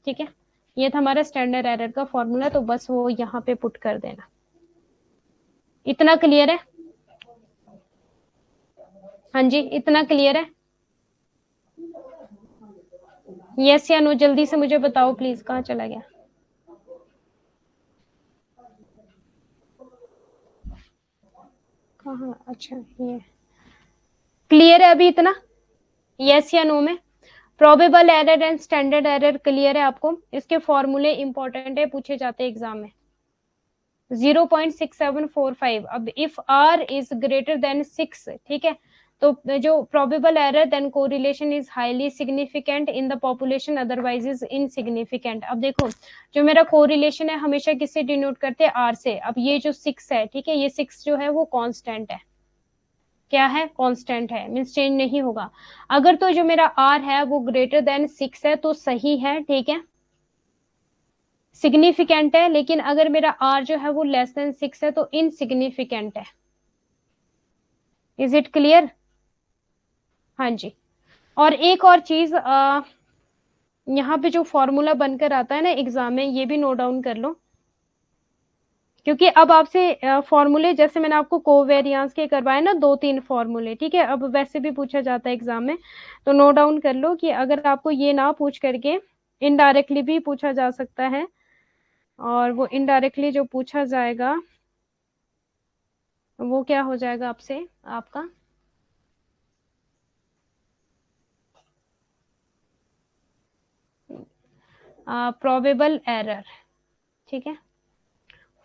ठीक है, ये था हमारा स्टैंडर्ड एरर का फॉर्मूला, तो बस वो यहाँ पे पुट कर देना। इतना क्लियर है? हाँ जी, इतना क्लियर है? यस या नो, जल्दी से मुझे बताओ प्लीज, कहाँ चला गया? कहाँ, अच्छा ये क्लियर है अभी इतना, यस या नो में? Probable error and standard error clear है आपको? इसके फॉर्मूले इंपॉर्टेंट है, पूछे जाते हैं एग्जाम में। 0.6745। अब if r is greater than 6, ठीक है, तो जो probable error then correlation is highly significant in the population, otherwise is insignificant. अब देखो, जो मेरा कोरिलेशन है हमेशा किससे डिनोट करते हैं, आर से। अब ये जो 6 है, ठीक है, ये 6 जो है वो कांस्टेंट है। क्या है, कांस्टेंट है, मींस चेंज नहीं होगा। अगर तो जो मेरा आर है वो ग्रेटर देन 6 है तो सही है, ठीक है, सिग्निफिकेंट है। लेकिन अगर मेरा आर जो है वो लेस देन 6 है तो इनसिग्निफिकेंट है। Is it clear? हाँ जी। और एक और चीज, यहाँ पे जो फॉर्मूला बनकर आता है ना एग्जाम में, ये भी नोट डाउन कर लो। क्योंकि अब आपसे फॉर्मूले जैसे मैंने आपको कोवेरियांस के करवाए ना 2-3 फॉर्मूले, ठीक है, अब वैसे भी पूछा जाता है एग्जाम में, तो नोट डाउन कर लो कि अगर आपको ये ना पूछ करके इनडायरेक्टली भी पूछा जा सकता है, और वो इनडायरेक्टली जो पूछा जाएगा वो क्या हो जाएगा आपसे, आपका प्रोबेबल एरर, ठीक है।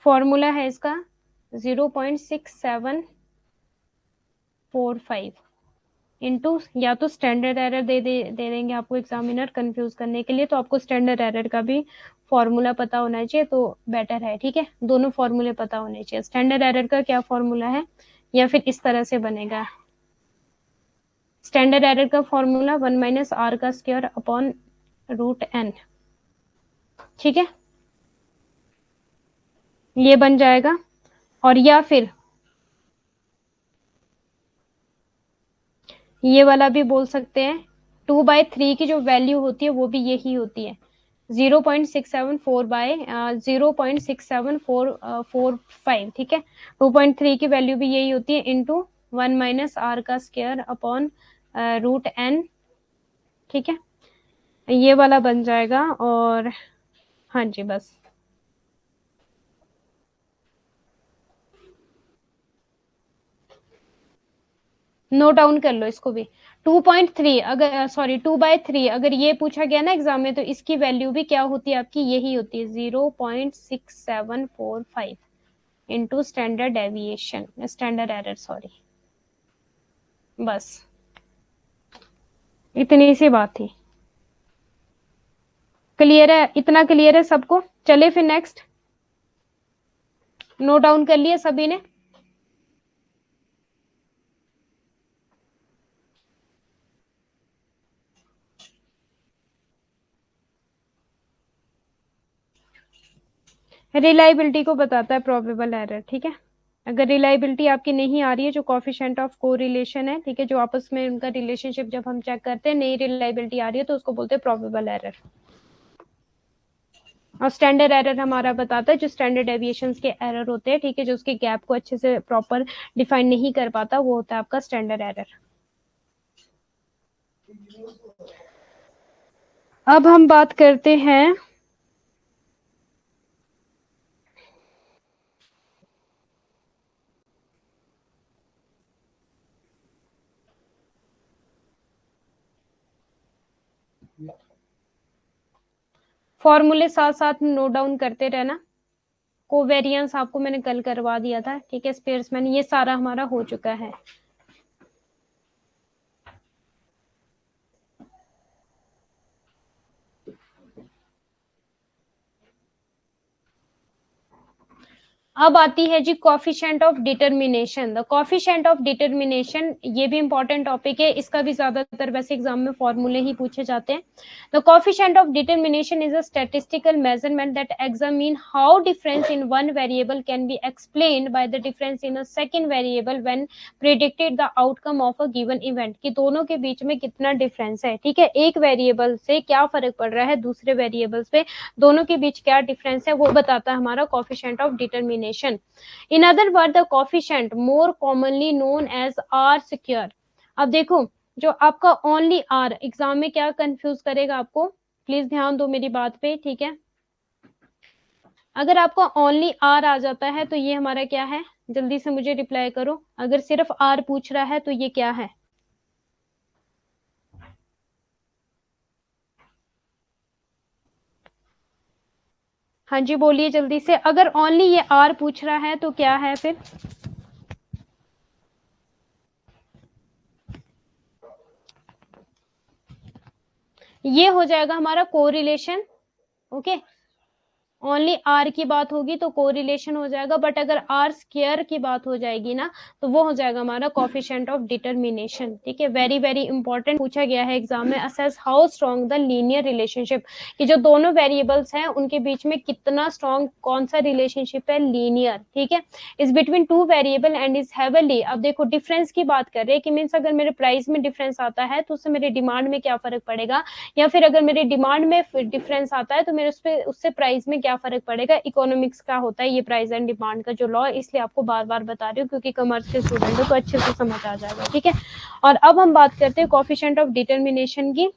फॉर्मूला है इसका 0.6745 इंटू, या तो स्टैंडर्ड एरर दे देंगे आपको एग्जामिनर कंफ्यूज करने के लिए, तो आपको स्टैंडर्ड एरर का भी फॉर्मूला पता होना चाहिए तो बेटर है, ठीक है, दोनों फॉर्मूले पता होने चाहिए। स्टैंडर्ड एरर का क्या फॉर्मूला है, या फिर इस तरह से बनेगा, स्टैंडर्ड एरर का फॉर्मूला 1 - r का स्क्वायर अपॉन √n, ठीक है, ये बन जाएगा। और या फिर ये वाला भी बोल सकते हैं, 2/3 की जो वैल्यू होती है वो भी यही होती है, 0.674/0.67445, ठीक है, 2.3 की वैल्यू भी यही होती है, इंटू 1 - r का स्क्वायर अपॉन √n, ठीक है, ये वाला बन जाएगा। और हाँ जी, बस नोट डाउन कर लो इसको भी। 2.3 अगर, सॉरी 2/3 अगर ये पूछा गया ना एग्जाम में, तो इसकी वैल्यू भी क्या होती है आपकी, यही होती है 0.6745 into standard deviation, standard error, sorry, बस इतनी सी बात थी। क्लियर है, इतना क्लियर है सबको? चले फिर नेक्स्ट, नोट डाउन कर लिया सभी ने? रिलायबिलिटी को बताता है प्रोबेबल एरर, ठीक है। अगर रिलायबिलिटी आपकी नहीं आ रही है, जो कॉफिशिएंट ऑफ कोरिलेशन है, ठीक है, जो आपस में उनका रिलेशनशिप जब हम चेक करते हैं, नई रिलायबिलिटी आ रही है तो उसको बोलते हैं प्रोबेबल एरर। और स्टैंडर्ड एरर हमारा बताता है जो स्टैंडर्ड डेविएशंस के एरर होते हैं, ठीक है, जो उसके गैप को अच्छे से प्रॉपर डिफाइन नहीं कर पाता, वो होता है आपका स्टैंडर्ड एरर। अब हम बात करते हैं फॉर्मूले, साथ साथ नोट डाउन करते रहना। कोवेरियंस आपको मैंने कल करवा दिया था, ठीक है, स्पेयर्समैन ये सारा हमारा हो चुका है। अब आती है जी coefficient of determination. The coefficient of determination, ये भी इंपॉर्टेंट टॉपिक है, इसका भी ज्यादातर वैसे एग्जाम में फॉर्मूले ही पूछे जाते हैं। The coefficient of determination is a statistical measurement that examine how difference in one variable can be explained by the difference in a second variable when predicted the outcome of a given event, कि दोनों के बीच में कितना difference है, ठीक है, एक variable से क्या फर्क पड़ रहा है दूसरे वेरिएबल्स पे, दोनों के बीच क्या डिफरेंस है, वो बताता है हमारा coefficient of determination. In other words, the coefficient more commonly known as R square। अब देखो, जो आपका ओनली R एग्जाम में क्या कंफ्यूज करेगा आपको, प्लीज ध्यान दो मेरी बात पे, ठीक है। अगर आपका ओनली R आ जाता है तो ये हमारा क्या है, जल्दी से मुझे रिप्लाई करो, अगर सिर्फ R पूछ रहा है तो ये क्या है? हाँ जी बोलिए जल्दी से, अगर ओनली ये R पूछ रहा है तो क्या है फिर? ये हो जाएगा हमारा कोरिलेशन, ओके, ओनली आर की बात होगी तो कोरिलेशन हो जाएगा, बट अगर आर स्क्वायर की बात हो जाएगी ना तो वो हो जाएगा हमारा कोफिशिएंट ऑफ डिटर्मिनेशन, ठीक है। वेरी वेरी इंपॉर्टेंट पूछा गया है एग्जाम में, assess how strong the linear relationship, कि जो दोनों वेरिएबल्स हैं उनके बीच में कितना स्ट्रॉन्ग कौन सा रिलेशनशिप है, लीनियर, ठीक है, is between two variable and is heavily. अब देखो डिफरेंस की बात कर रहे हैं कि मीन्स अगर मेरे प्राइस में डिफरेंस आता है तो उससे मेरे डिमांड में क्या फर्क पड़ेगा, या फिर अगर मेरे डिमांड में डिफरेंस आता है तो मेरे उससे प्राइस में क्या फर्क पड़ेगा, इकोनॉमिक्स का होता है ये प्राइस एंड डिमांड का जो लॉ, इसलिए आपको बार बार बता रही हूँ क्योंकि कॉमर्स के स्टूडेंट हो तो अच्छे से समझ आ जाएगा, ठीक है। और अब हम बात करते हैं कोफिशिएंट ऑफ डिटरमिनेशन की।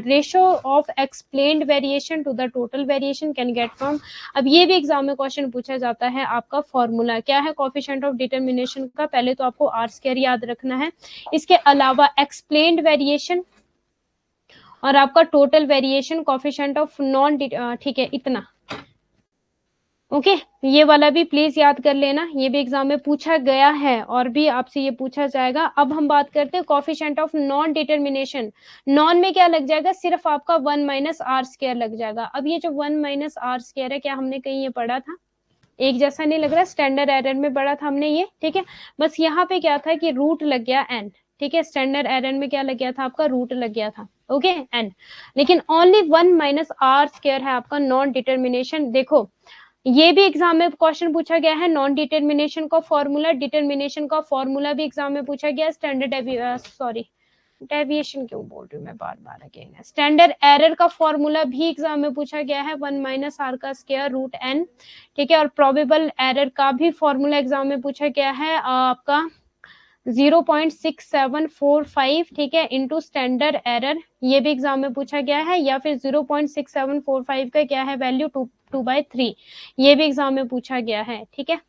Ratio of explained variation to the total variation can get from, अब ये भी एग्जाम में क्वेश्चन पूछा जाता है, आपका फॉर्मूला क्या है कोफिशिएंट ऑफ डिटरमिनेशन का, पहले तो आपको आर स्क्वायर याद रखना है, इसके अलावा एक्सप्लेन्ड वेरिएशन और आपका total variation coefficient of non, ठीक है इतना, ओके ये वाला भी प्लीज याद कर लेना, ये भी एग्जाम में पूछा गया है और भी आपसे ये पूछा जाएगा। अब हम बात करते हैं coefficient of non determination, non में क्या लग जाएगा, सिर्फ आपका 1 माइनस आर स्क्वायर लग जाएगा। अब ये जो 1 माइनस आर स्क्वायर है, क्या हमने कहीं ये पढ़ा था, एक जैसा नहीं लग रहा, स्टैंडर्ड एरर में पढ़ा था हमने ये, ठीक है। बस यहाँ पे क्या था कि रूट लग गया एन, ठीक है, स्टैंडर्ड एरर में क्या लग गया था आपका, रूट लग गया था, ओके एन, लेकिन ओनली 1 माइनस आर स्क्वायर है आपका नॉन डिटरमिनेशन। देखो ये भी एग्जाम में क्वेश्चन पूछा गया है, नॉन डिटरमिनेशन का फॉर्मूला, डिटरमिनेशन का फॉर्मूला भी एग्जाम में पूछा गया, स्टैंडर्ड सॉरी डेविएशन क्यों बोल रही हूँ मैं बार बार अगेन, स्टैंडर्ड एरर का फॉर्मूला भी एग्जाम में पूछा गया है, 1 माइनस आर का स्क्वायर रूट एन, ठीक है। और प्रोबेबल एरर का भी फॉर्मूला एग्जाम में पूछा गया है आपका 0.6745, ठीक है, इनटू स्टैंडर्ड एरर, ये भी एग्जाम में पूछा गया है, या फिर 0.6745 का क्या है वैल्यू 2/3, ये भी एग्जाम में पूछा गया है, ठीक है,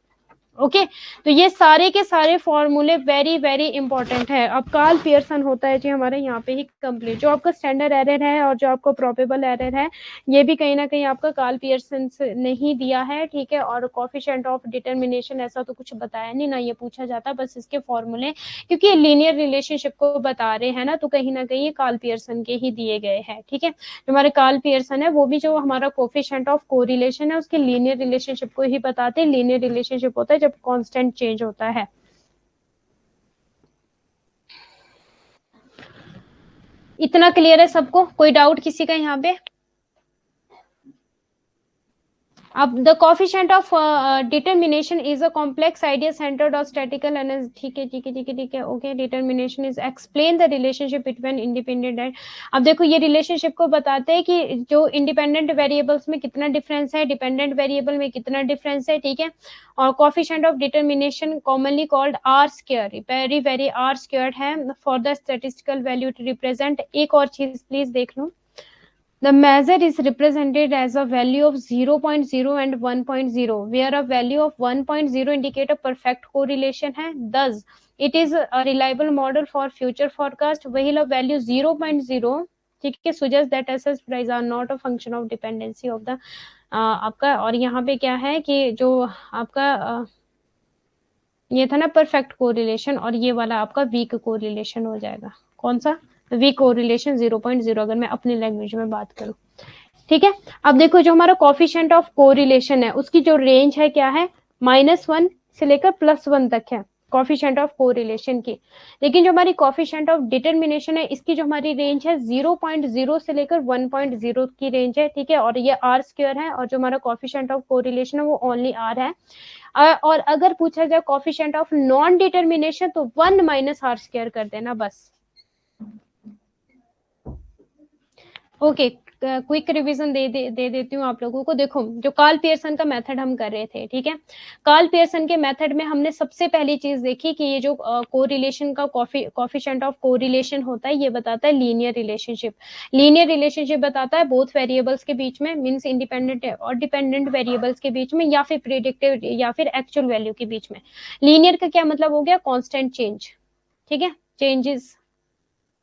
ओके। तो ये सारे के सारे फॉर्मूले वेरी वेरी इंपॉर्टेंट है। अब कार्ल पियर्सन होता है जी हमारे यहाँ पे ही कंप्लीट, जो आपका स्टैंडर्ड एरर है और जो आपका प्रोबेबल एरर है, ये भी कहीं ना कहीं आपका कार्ल पियर्सन ने ही दिया है, ठीक है। और कोफिशिएंट ऑफ डिटरमिनेशन ऐसा तो कुछ बताया नहीं ना, ये पूछा जाता बस इसके फॉर्मूले, क्योंकि लीनियर रिलेशनशिप को बता रहे हैं ना, तो कहीं ना कहीं ये कार्ल पियर्सन के ही दिए गए हैं, ठीक है। जो हमारे कार्ल पियर्सन है वो भी जो हमारा कोफिशिएंट ऑफ कोरिलेशन है उसके लीनियर रिलेशनशिप को ही बताते हैं, लीनियर रिलेशनशिप होता है जब कांस्टेंट चेंज होता है। इतना क्लियर है सबको, कोई डाउट किसी का यहाँ पे? अब the coefficient of determination is a complex idea centred और स्टैटिकल एनर्जी, ठीक है ठीक है ठीक है ठीक है, okay. Determination is explain the relationship between independent and, अब देखो ये रिलेशनशिप को बताते हैं कि जो इंडिपेंडेंट वेरिएबल्स में कितना डिफरेंस है, डिपेंडेंट वेरिएबल में कितना डिफरेंस है, ठीक है। और coefficient of determination commonly called R square, very very R square है for the statistical value to represent. एक और चीज प्लीज देख लो, the measure is represented as a value of 0.0 and 1.0, where a value of 1.0 indicate a perfect correlation है, thus it is a reliable model for future forecast, वही लो value 0.0, ठीक है, suggest that assessed price are not a function of dependency of the आपका, और यहाँ पे क्या है कि जो आपका ये था ना परफेक्ट कोरिलेशन, और ये वाला आपका वीक कोरिलेशन हो जाएगा, कौन सा, वीक कोरिलेशन 0.0, अगर मैं अपनी लैंग्वेज में बात करूं, ठीक है। अब देखो जो हमारा कोफिशिएंट ऑफ कोरिलेशन है उसकी जो रेंज है क्या है, -1 से लेकर +1 तक है कोफिशिएंट ऑफ कोरिलेशन की, लेकिन जो हमारी कोफिशिएंट ऑफ डिटरमिनेशन है इसकी जो हमारी रेंज है 0.0 से लेकर 1.0 की रेंज है, ठीक है। और ये आर स्क्वायर है, और जो हमारा कोफिशिएंट ऑफ कोरिलेशन है वो ओनली आर है। और अगर पूछा जाए कोफिशिएंट ऑफ नॉन डिटरमिनेशन तो 1 माइनस आर स्क्वायर कर देना बस, ओके। क्विक रिवीजन दे देती हूँ आप लोगों को। देखो जो कार्ल पियर्सन का मेथड हम कर रहे थे, ठीक है, कार्ल पियर्सन के मेथड में हमने सबसे पहली चीज देखी कि ये जो कोरिलेशन का कोफिशिएंट ऑफ कोरिलेशन होता है ये बताता है लीनियर रिलेशनशिप, लीनियर रिलेशनशिप बताता है बोथ वेरिएबल्स के बीच में, मींस इंडिपेंडेंट और डिपेंडेंट वेरिएबल्स के बीच में, या फिर प्रिडिक्टिव या फिर एक्चुअल वैल्यू के बीच में। लीनियर का क्या मतलब हो गया, कांस्टेंट चेंज, ठीक है, चेंजेस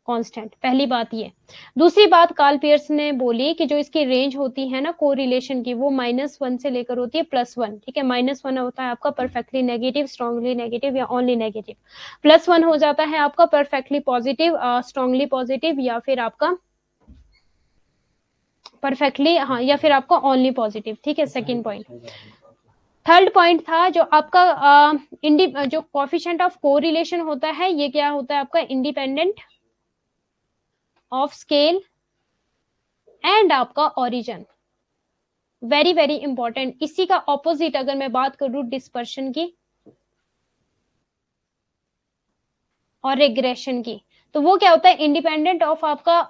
कांस्टेंट, पहली बात ये। दूसरी बात कार्ल पियर्स ने बोली कि जो इसकी रेंज होती है ना कोरिलेशन की वो -1 से लेकर होती है +1, ठीक है। -1 होता है आपका परफेक्टली नेगेटिव, स्ट्रांगली नेगेटिव या ओनली नेगेटिव, +1 हो जाता है आपका परफेक्टली पॉजिटिव, स्ट्रांगली पॉजिटिव, या फिर आपका परफेक्टली, हाँ, या फिर आपका ओनली पॉजिटिव, ठीक है, सेकेंड पॉइंट। थर्ड पॉइंट था जो आपका जो कोफिशिएंट ऑफ कोरिलेशन होता है ये क्या होता है आपका, इंडिपेंडेंट ऑफ स्केल एंड आपका ओरिजिन, वेरी वेरी इंपॉर्टेंट। इसी का ऑपोजिट अगर मैं बात करूं डिस्पर्शन की और रिग्रेशन की, तो वो क्या होता है, इंडिपेंडेंट ऑफ आपका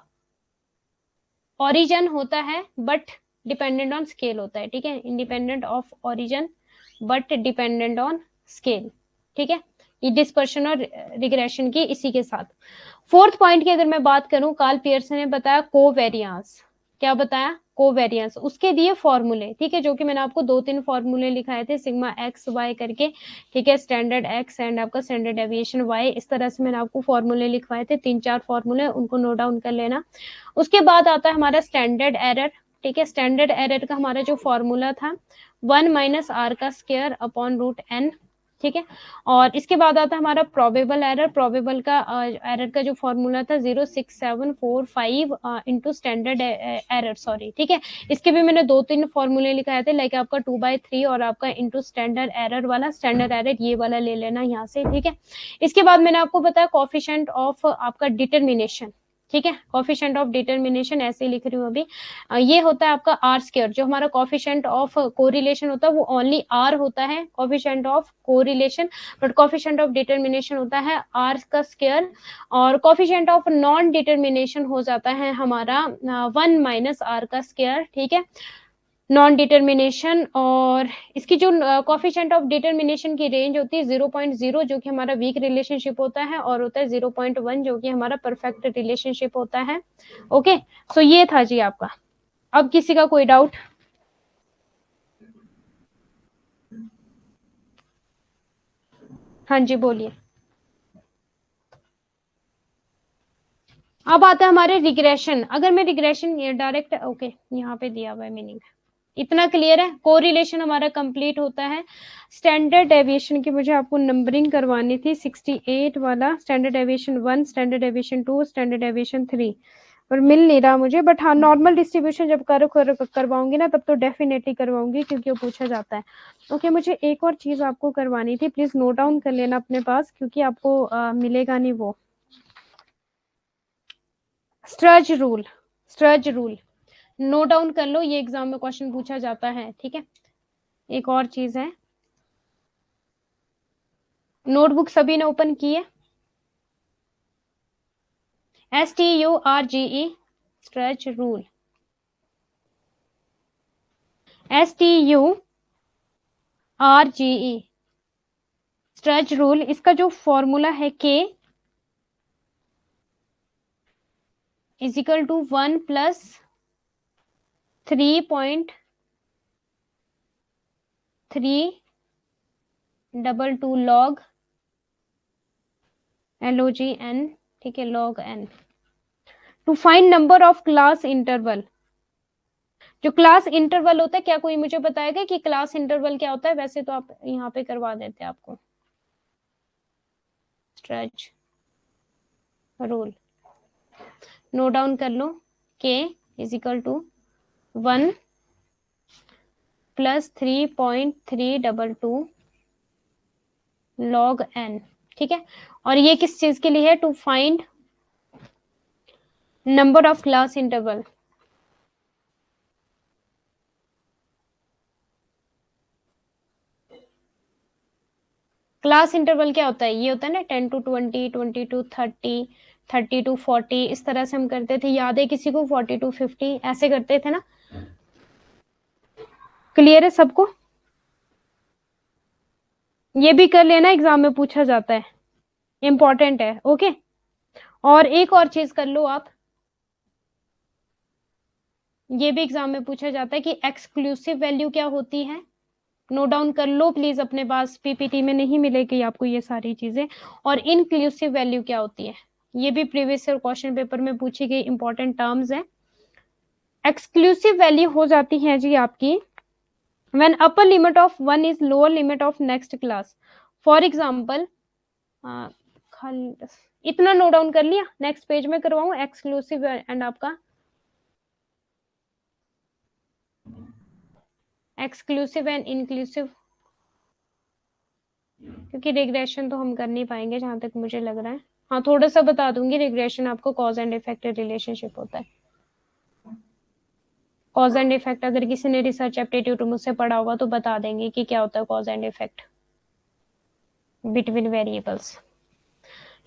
ओरिजिन होता है बट डिपेंडेंट ऑन स्केल होता है, ठीक है, independent of origin but dependent on scale, ठीक है, ये डिस्पर्शन और रिग्रेशन की इसी के साथ। फोर्थ पॉइंट की अगर मैं बात करूं, कार्ल पियर्सन ने बताया कोवेरियांस, क्या बताया, कोवेरियांस, उसके दिए फॉर्मूले, ठीक है, जो कि मैंने आपको 2-3 फॉर्मूले लिखाए थे, सिग्मा एक्स वाई करके, ठीक है, स्टैंडर्ड एक्स एंड आपका स्टैंडर्ड डेविएशन वाई, इस तरह से मैंने आपको फॉर्मूले लिखवाए थे, 3-4 फॉर्मूले, उनको नोट डाउन कर लेना। उसके बाद आता है हमारा स्टैंडर्ड एरर, ठीक है, स्टैंडर्ड एरर का हमारा जो फॉर्मूला था 1 माइनस आर का स्क्वायर अपॉन रूट एन, ठीक है, और इसके बाद आता है हमारा प्रोबेबल एरर, प्रोबेबल का एरर का जो फॉर्मूला था 06745 इंटू स्टैंडर्ड एरर, सॉरी, ठीक है, इसके भी मैंने 2-3 फॉर्मूले लिखाए थे, लाइक आपका 2/3 और आपका इंटू स्टैंडर्ड एरर वाला, स्टैंडर्ड एरर ये वाला ले लेना यहाँ से, ठीक है। इसके बाद मैंने आपको बताया कोफिशिएंट ऑफ आपका डिटर्मिनेशन, ठीक है, कोफिशिएंट ऑफ डिटर्मिनेशन ऐसे ही लिख रही हूँ अभी, ये होता है आपका आर स्क्वायर, जो हमारा कोफिशिएंट ऑफ कोरिलेशन होता है वो ओनली आर होता है, coefficient of correlation, but coefficient of determination होता है आर का स्क्वायर, और कोफिशिएंट ऑफ नॉन डिटर्मिनेशन हो जाता है हमारा 1 माइनस आर का स्क्वायर, ठीक है, नॉन डिटर्मिनेशन, और इसकी जो कोफिशिएंट ऑफ डिटर्मिनेशन की रेंज होती है 0.0 जो कि हमारा वीक रिलेशनशिप होता है, और होता है 0.1 जो कि हमारा परफेक्ट रिलेशनशिप होता है। ओके, सो ये था जी आपका। अब किसी का कोई डाउट? हाँ जी बोलिए। अब आता है हमारे रिग्रेशन, अगर मैं रिग्रेशन डायरेक्ट, ओके यहाँ पे दिया हुआ है मीनिंग, इतना क्लियर है, कोरिलेशन हमारा कंप्लीट होता है। स्टैंडर्ड डेविएशन की मुझे आपको नंबरिंग करवानी थी, 68 वाला, standard deviation 1, standard deviation 2, standard deviation 3, पर मिल नहीं रहा मुझे, बट हाँ नॉर्मल डिस्ट्रीब्यूशन जब करवाऊंगी ना तब तो डेफिनेटली करवाऊंगी क्योंकि वो पूछा जाता है। ओके, मुझे एक और चीज आपको करवानी थी, प्लीज नोट डाउन कर लेना अपने पास क्योंकि आपको मिलेगा नहीं वो, straws rule, straws rule note down कर लो, ये एग्जाम में क्वेश्चन पूछा जाता है, ठीक है। एक और चीज है, नोटबुक सभी ने ओपन की है, STURGE, stretch rule, STURGE, stretch rule, इसका जो फॉर्मूला है K is equal to 1 plus 3.322 log LOGN, ठीक है, log n, to find number of class interval. जो क्लास इंटरवल होता है, क्या कोई मुझे बताएगा कि क्लास इंटरवल क्या होता है? वैसे तो आप यहाँ पे करवा देते आपको, स्ट्रेच रूल नोट डाउन कर लो, K is equal to 1 plus 3.322 log n, ठीक है, और ये किस चीज के लिए है? To find number of class interval. Class interval क्या होता है? ये होता है ना 10 to 20, 20 to 30, 30 to 40, इस तरह से हम करते थे, याद है किसी को? 40 to 50 ऐसे करते थे ना, क्लियर है सबको? ये भी कर लेना, एग्जाम में पूछा जाता है, इंपॉर्टेंट है। ओके, और एक और चीज कर लो आप, ये भी एग्जाम में पूछा जाता है कि एक्सक्लूसिव वैल्यू क्या होती है, नोट डाउन कर लो प्लीज अपने पास, पीपीटी में नहीं मिलेगी आपको ये सारी चीजें। और इनक्लूसिव वैल्यू क्या होती है, ये भी प्रीवियस ईयर क्वेश्चन पेपर में पूछी गई इंपॉर्टेंट टर्म्स है। एक्सक्लूसिव वैल्यू हो जाती है जी आपकी when upper limit of one is lower limit of next class. For example, इतना नोट डाउन कर लिया, नेक्स्ट पेज में करवाऊं एक्सक्लूसिव एंड आपका एक्सक्लूसिव एंड इंक्लूसिव, क्योंकि रिग्रेशन तो हम कर नहीं पाएंगे जहां तक मुझे लग रहा है। हाँ थोड़ा सा बता दूंगी, रिग्रेशन आपको कॉज एंड इफेक्ट रिलेशनशिप होता है, कॉज एंड इफेक्ट अगर किसी ने रिसर्च एप्टीट्यूड मुझसे पढ़ा होगा तो बता देंगे कि क्या होता है cause and effect between variables.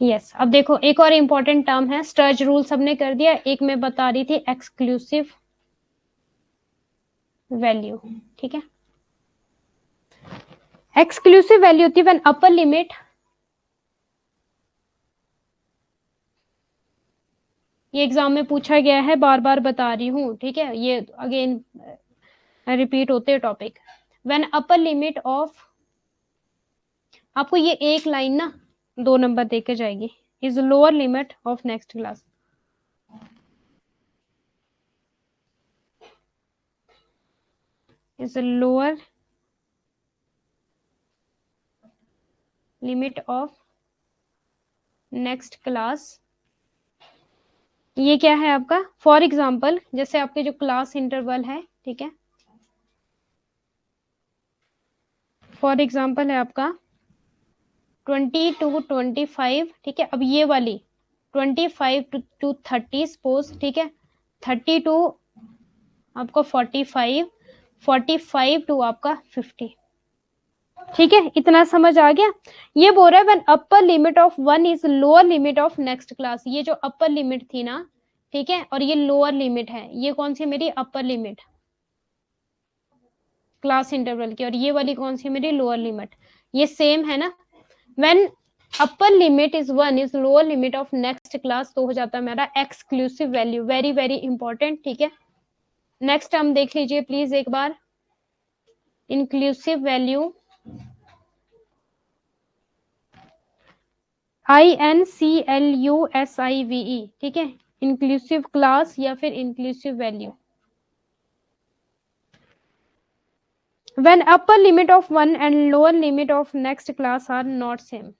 Yes, अब देखो एक और इंपॉर्टेंट टर्म है, स्टर्ज रूल सबने कर दिया, एक मैं बता रही थी एक्सक्लूसिव वैल्यू, ठीक है। एक्सक्लूसिव वैल्यू होती है व्हेन अपर लिमिट, ये एग्जाम में पूछा गया है, बार बार बता रही हूँ, ठीक है, ये अगेन रिपीट होते हैं topic. When upper limit of, आपको ये एक लाइन ना 2 नंबर देके जाएगी, is lower limit of next class, is lower limit of next class. ये क्या है आपका, फॉर एग्जाम्पल जैसे आपके जो क्लास इंटरवल है, ठीक है, फॉर एग्जाम्पल है आपका 20 टू 25, ठीक है। अब ये वाली 25 टू 30 सपोज, ठीक है, 30 टू आपका 45, 45 टू आपका 50, ठीक है, इतना समझ आ गया। ये बोल रहा है when upper limit of 1 is lower limit of next class, ये जो अपर लिमिट थी ना, ठीक है, और ये लोअर लिमिट है, ये कौन सी मेरी अपर लिमिट क्लास इंटरवल की, और ये वाली कौन सी मेरी लोअर लिमिट, ये सेम है ना। When upper limit is 1 is lower limit of next class, तो हो जाता है मेरा exclusive value, very very important, ठीक है। नेक्स्ट हम देख लीजिए प्लीज एक बार, इंक्लूसिव वैल्यू, INCLUSIVE, ठीक है, इंक्लूसिव क्लास या फिर inclusive value. When upper limit of one and lower limit of next class are not same.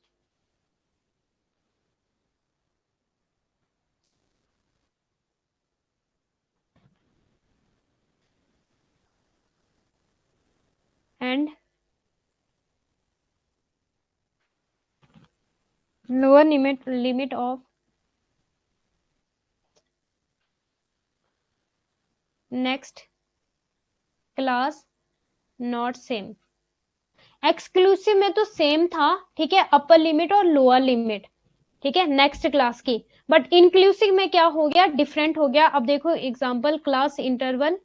And lower limit of next class not same. Exclusive में तो same था, ठीक है, upper limit और लोअर लिमिट, ठीक है, नेक्स्ट क्लास की, but inclusive में क्या हो गया, डिफरेंट हो गया। अब देखो example class interval,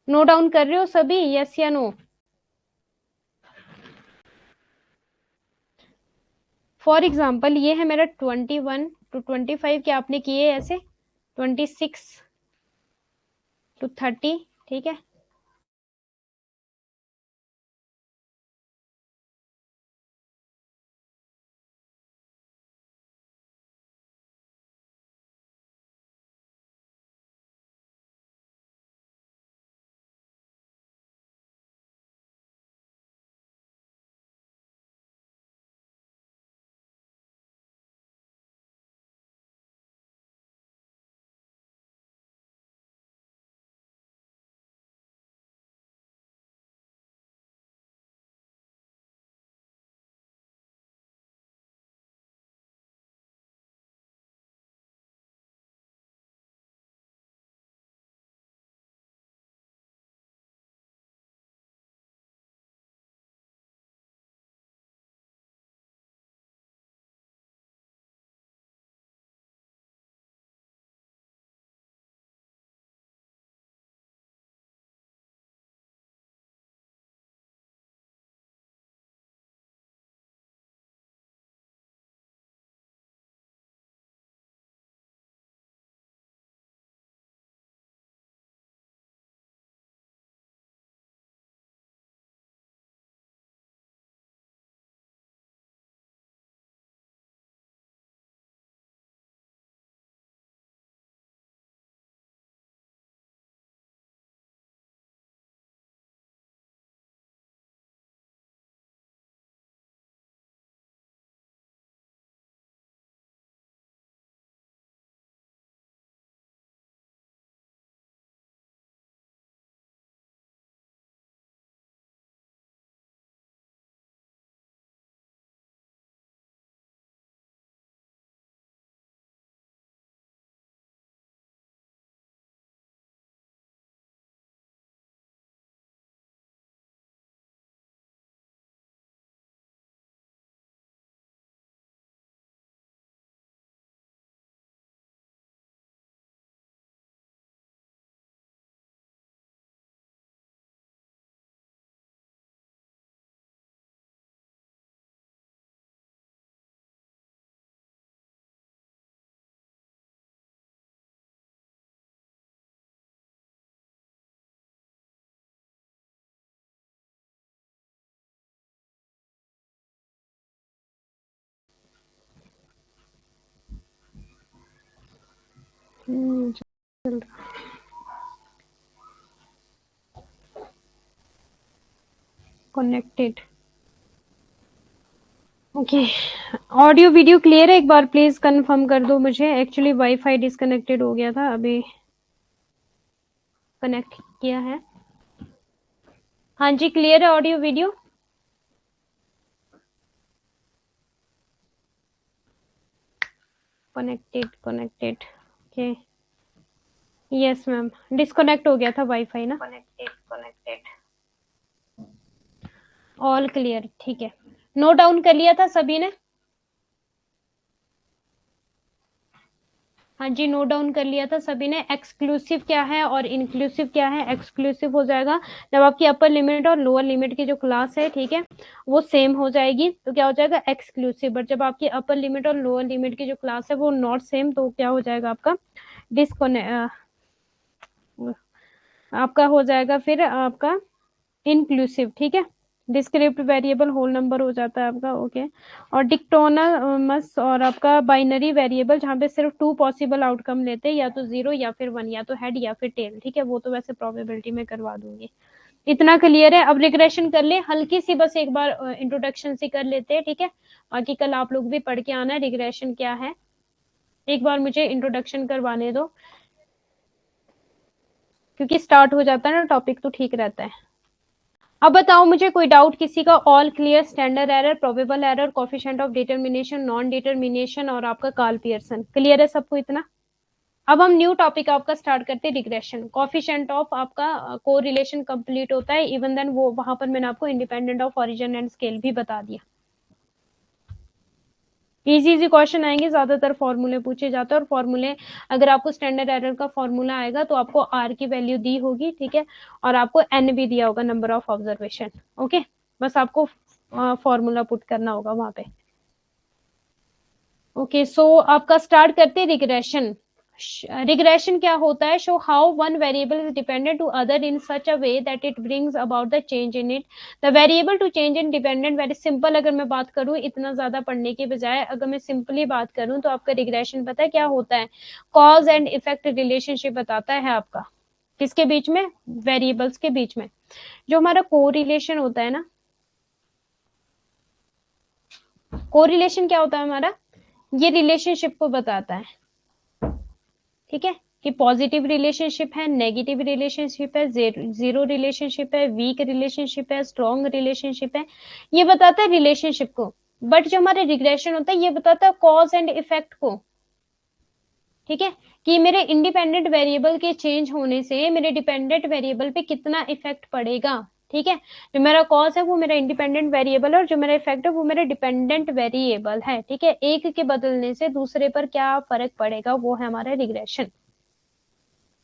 note down कर रहे हो सभी, यस या नो। फॉर एग्जाम्पल ये है मेरा 21 टू 25 क्या आपने किए ऐसे, 26 टू 30, ठीक है, चल रहा। Connected. Okay. Audio video clear है? एक बार प्लीज कंफर्म कर दो मुझे, एक्चुअली वाईफाई डिस्कनेक्टेड हो गया था, अभी कनेक्ट किया है। हाँ जी, क्लियर है audio video? Connected connected. Okay. Yes ma'am, disconnect हो गया था वाईफाई ना। Connected connected. ऑल क्लियर, ठीक है। नोट डाउन कर लिया था सभी ने? हाँ जी, नोट डाउन कर लिया था सभी ने। एक्सक्लूसिव क्या है और इंक्लूसिव क्या है? एक्सक्लूसिव हो जाएगा जब आपकी अपर लिमिट और लोअर लिमिट की जो क्लास है, ठीक है, वो सेम हो जाएगी तो क्या हो जाएगा? एक्सक्लूसिव। बट जब आपकी अपर लिमिट और लोअर लिमिट की जो क्लास है वो नॉट सेम, तो क्या हो जाएगा आपका? डिस्कनेक्ट। आपका हो जाएगा फिर आपका इंक्लूसिव, ठीक है। डिस्क्रिप्ट वेरिएबल होल नंबर हो जाता है आपका। ओके। और डिक्टोनमस और आपका बाइनरी वेरिएबल, जहाँ पे सिर्फ 2 पॉसिबल आउटकम लेते हैं, या तो 0 या फिर 1, या तो हेड या फिर टेल, ठीक है। वो तो वैसे प्रोबेबिलिटी में करवा दूंगी। इतना क्लियर है? अब रिग्रेशन कर ले हल्की सी, बस एक बार इंट्रोडक्शन सी कर लेते हैं, ठीक है। बाकी कल आप लोग भी पढ़ के आना है रिग्रेशन क्या है। एक बार मुझे इंट्रोडक्शन करवाने दो, क्योंकि स्टार्ट हो जाता है ना टॉपिक तो ठीक रहता है। अब बताओ मुझे, कोई डाउट किसी का? All clear, standard error, probable error, coefficient of determination, non determination और आपका कार्ल पियर्सन, क्लियर है सबको इतना? अब हम न्यू टॉपिक आपका स्टार्ट करते हैं, रिग्रेशन। कोफिशिएंट ऑफ आपका को रिलेशन कंप्लीट होता है, इवन देन वो वहां पर मैंने आपको independent of origin and scale भी बता दिया। इजी इजी क्वेश्चन आएंगे, ज्यादातर फॉर्मूले पूछे जाते हैं, और फॉर्मूले अगर आपको स्टैंडर्ड एरर का फॉर्मूला आएगा तो आपको आर की वैल्यू दी होगी, ठीक है, और आपको एन भी दिया होगा, नंबर ऑफ ऑब्जर्वेशन। ओके, बस आपको फॉर्मूला पुट करना होगा वहां पे। ओके, सो आपका स्टार्ट करते हैं रिग्रेशन। रिग्रेशन क्या होता है? Show how one variable is dependent to other in such a way that it brings about the change in it. The variable to change in dependent, very simple. अगर मैं बात करूं इतना ज्यादा पढ़ने के बजाय, अगर मैं सिंपली बात करूं तो आपका रिग्रेशन पता है क्या होता है? कॉज एंड इफेक्ट रिलेशनशिप बताता है आपका। किसके बीच में? वेरिएबल्स के बीच में। जो हमारा कोरिलेशन होता है ना, कोरिलेशन क्या होता है हमारा? ये रिलेशनशिप को बताता है, ठीक है, कि पॉजिटिव रिलेशनशिप है, नेगेटिव रिलेशनशिप है, जीरो रिलेशनशिप है, वीक रिलेशनशिप है, स्ट्रॉन्ग रिलेशनशिप है, ये बताता है रिलेशनशिप को। बट जो हमारे रिग्रेशन होता है ये बताता है कॉज एंड इफेक्ट को, ठीक है, कि मेरे इंडिपेंडेंट वेरिएबल के चेंज होने से मेरे डिपेंडेंट वेरिएबल पे कितना इफेक्ट पड़ेगा, ठीक है। जो मेरा कॉज है वो मेरा इंडिपेंडेंट वेरिएबल है, और जो मेरा इफेक्ट है वो मेरा डिपेंडेंट वेरिएबल है, ठीक है। एक के बदलने से दूसरे पर क्या फर्क पड़ेगा, वो है हमारा रिग्रेशन।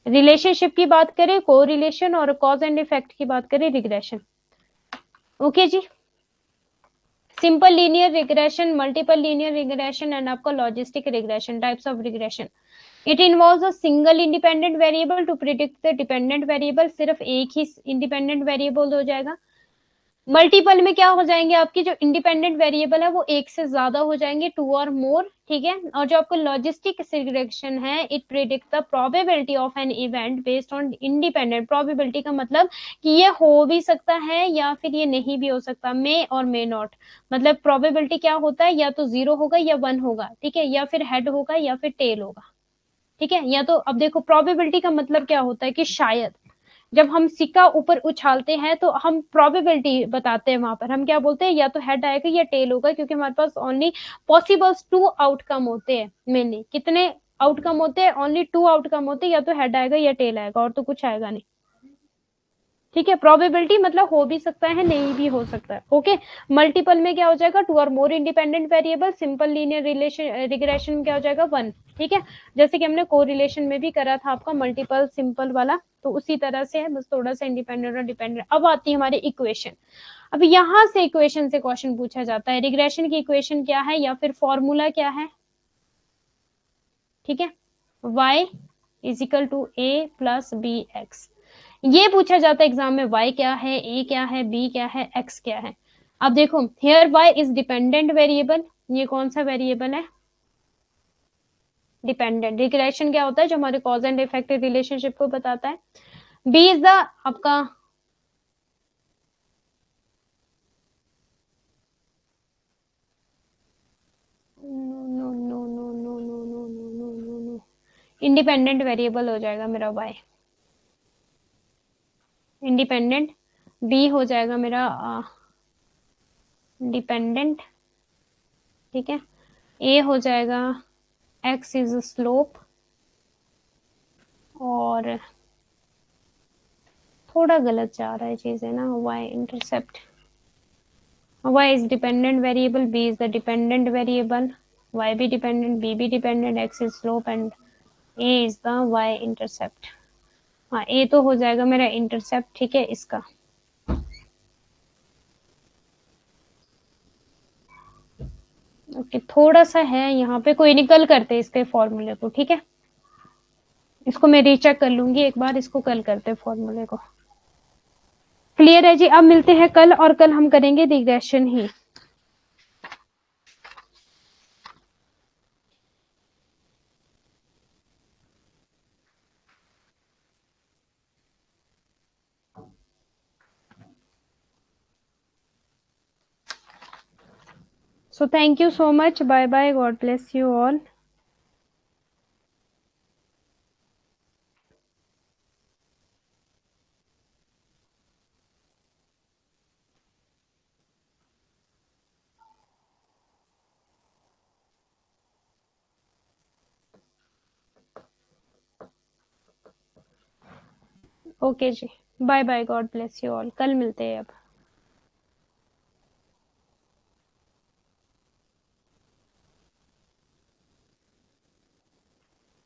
रिलेशनशिप की बात करें को रिलेशन, और कॉज एंड इफेक्ट की बात करें रिग्रेशन। ओके जी। Simple linear regression, multiple linear regression and आपका logistic regression, types of regression. It involves a single independent variable to predict the dependent variable. सिर्फ एक ही इंडिपेंडेंट वेरिएबल हो जाएगा। मल्टीपल में क्या हो जाएंगे? आपकी जो इंडिपेंडेंट वेरिएबल है वो एक से ज्यादा हो जाएंगे, 2 और मोर, ठीक है। और जो आपको लॉजिस्टिक सिग्रेशन है, it predict the probability of an event based on independent. Probability का मतलब कि ये हो भी सकता है या फिर ये नहीं भी हो सकता, मे और मे नॉट। मतलब प्रोबेबिलिटी क्या होता है? या तो 0 होगा या 1 होगा, ठीक है, या फिर हेड होगा या फिर टेल होगा, ठीक है। या तो अब देखो, प्रोबेबिलिटी का मतलब क्या होता है? कि शायद। जब हम सिक्का ऊपर उछालते हैं तो हम प्रोबेबिलिटी बताते हैं, वहां पर हम क्या बोलते हैं? या तो हेड आएगा या टेल होगा, क्योंकि हमारे पास ओनली पॉसिबल्स 2 आउटकम होते हैं। मेनली कितने आउटकम होते हैं? ओनली 2 आउटकम होते हैं, या तो हेड आएगा या टेल आएगा, और तो कुछ आएगा नहीं, ठीक है। प्रोबेबिलिटी मतलब हो भी सकता है, नहीं भी हो सकता है। ओके। मल्टीपल में क्या हो जाएगा? 2 और more independent variable. Simple linear relation regression में क्या हो जाएगा? 1, ठीक है। जैसे कि हमने को रिलेशन में भी करा था आपका मल्टीपल सिंपल वाला, तो उसी तरह से है, बस थोड़ा सा इंडिपेंडेंट और डिपेंडेंट। अब आती है हमारी इक्वेशन। अब यहाँ से इक्वेशन से क्वेश्चन पूछा जाता है, रिग्रेशन की इक्वेशन क्या है या फिर फॉर्मूला क्या है, ठीक है। y is equal to a plus b x. ये पूछा जाता है एग्जाम में, y क्या है, a क्या है, b क्या है, x क्या है। अब देखो, here y is dependent variable. ये कौन सा वेरिएबल है? डिपेंडेंट। रिग्रेशन क्या होता है? जो हमारे कॉज एंड इफेक्ट रिलेशनशिप को बताता है। बी इज द आपका इंडिपेंडेंट वेरिएबल हो जाएगा मेरा वाई। इंडिपेंडेंट। बी हो जाएगा मेरा डिपेंडेंट, ठीक है। ए हो जाएगा एक्स इज स्लोप, और थोड़ा गलत जा रहा है चीजें ना, y intercept. y is dependent variable, b is the dependent variable, y भी dependent, b भी dependent, x is slope and a is the y intercept। हाँ, a तो हो जाएगा मेरा इंटरसेप्ट, ठीक है इसका। ओके, थोड़ा सा है यहाँ पे, कोई नहीं, कल करते इसके फॉर्मूले को, ठीक है। इसको मैं रीचेक कर लूंगी एक बार, इसको कल करते फॉर्मूले को। क्लियर है जी? अब मिलते हैं कल, और कल हम करेंगे regression he. So thank you so much. Bye bye. God bless you all. Okay जी, bye bye, God bless you all. कल मिलते हैं अब।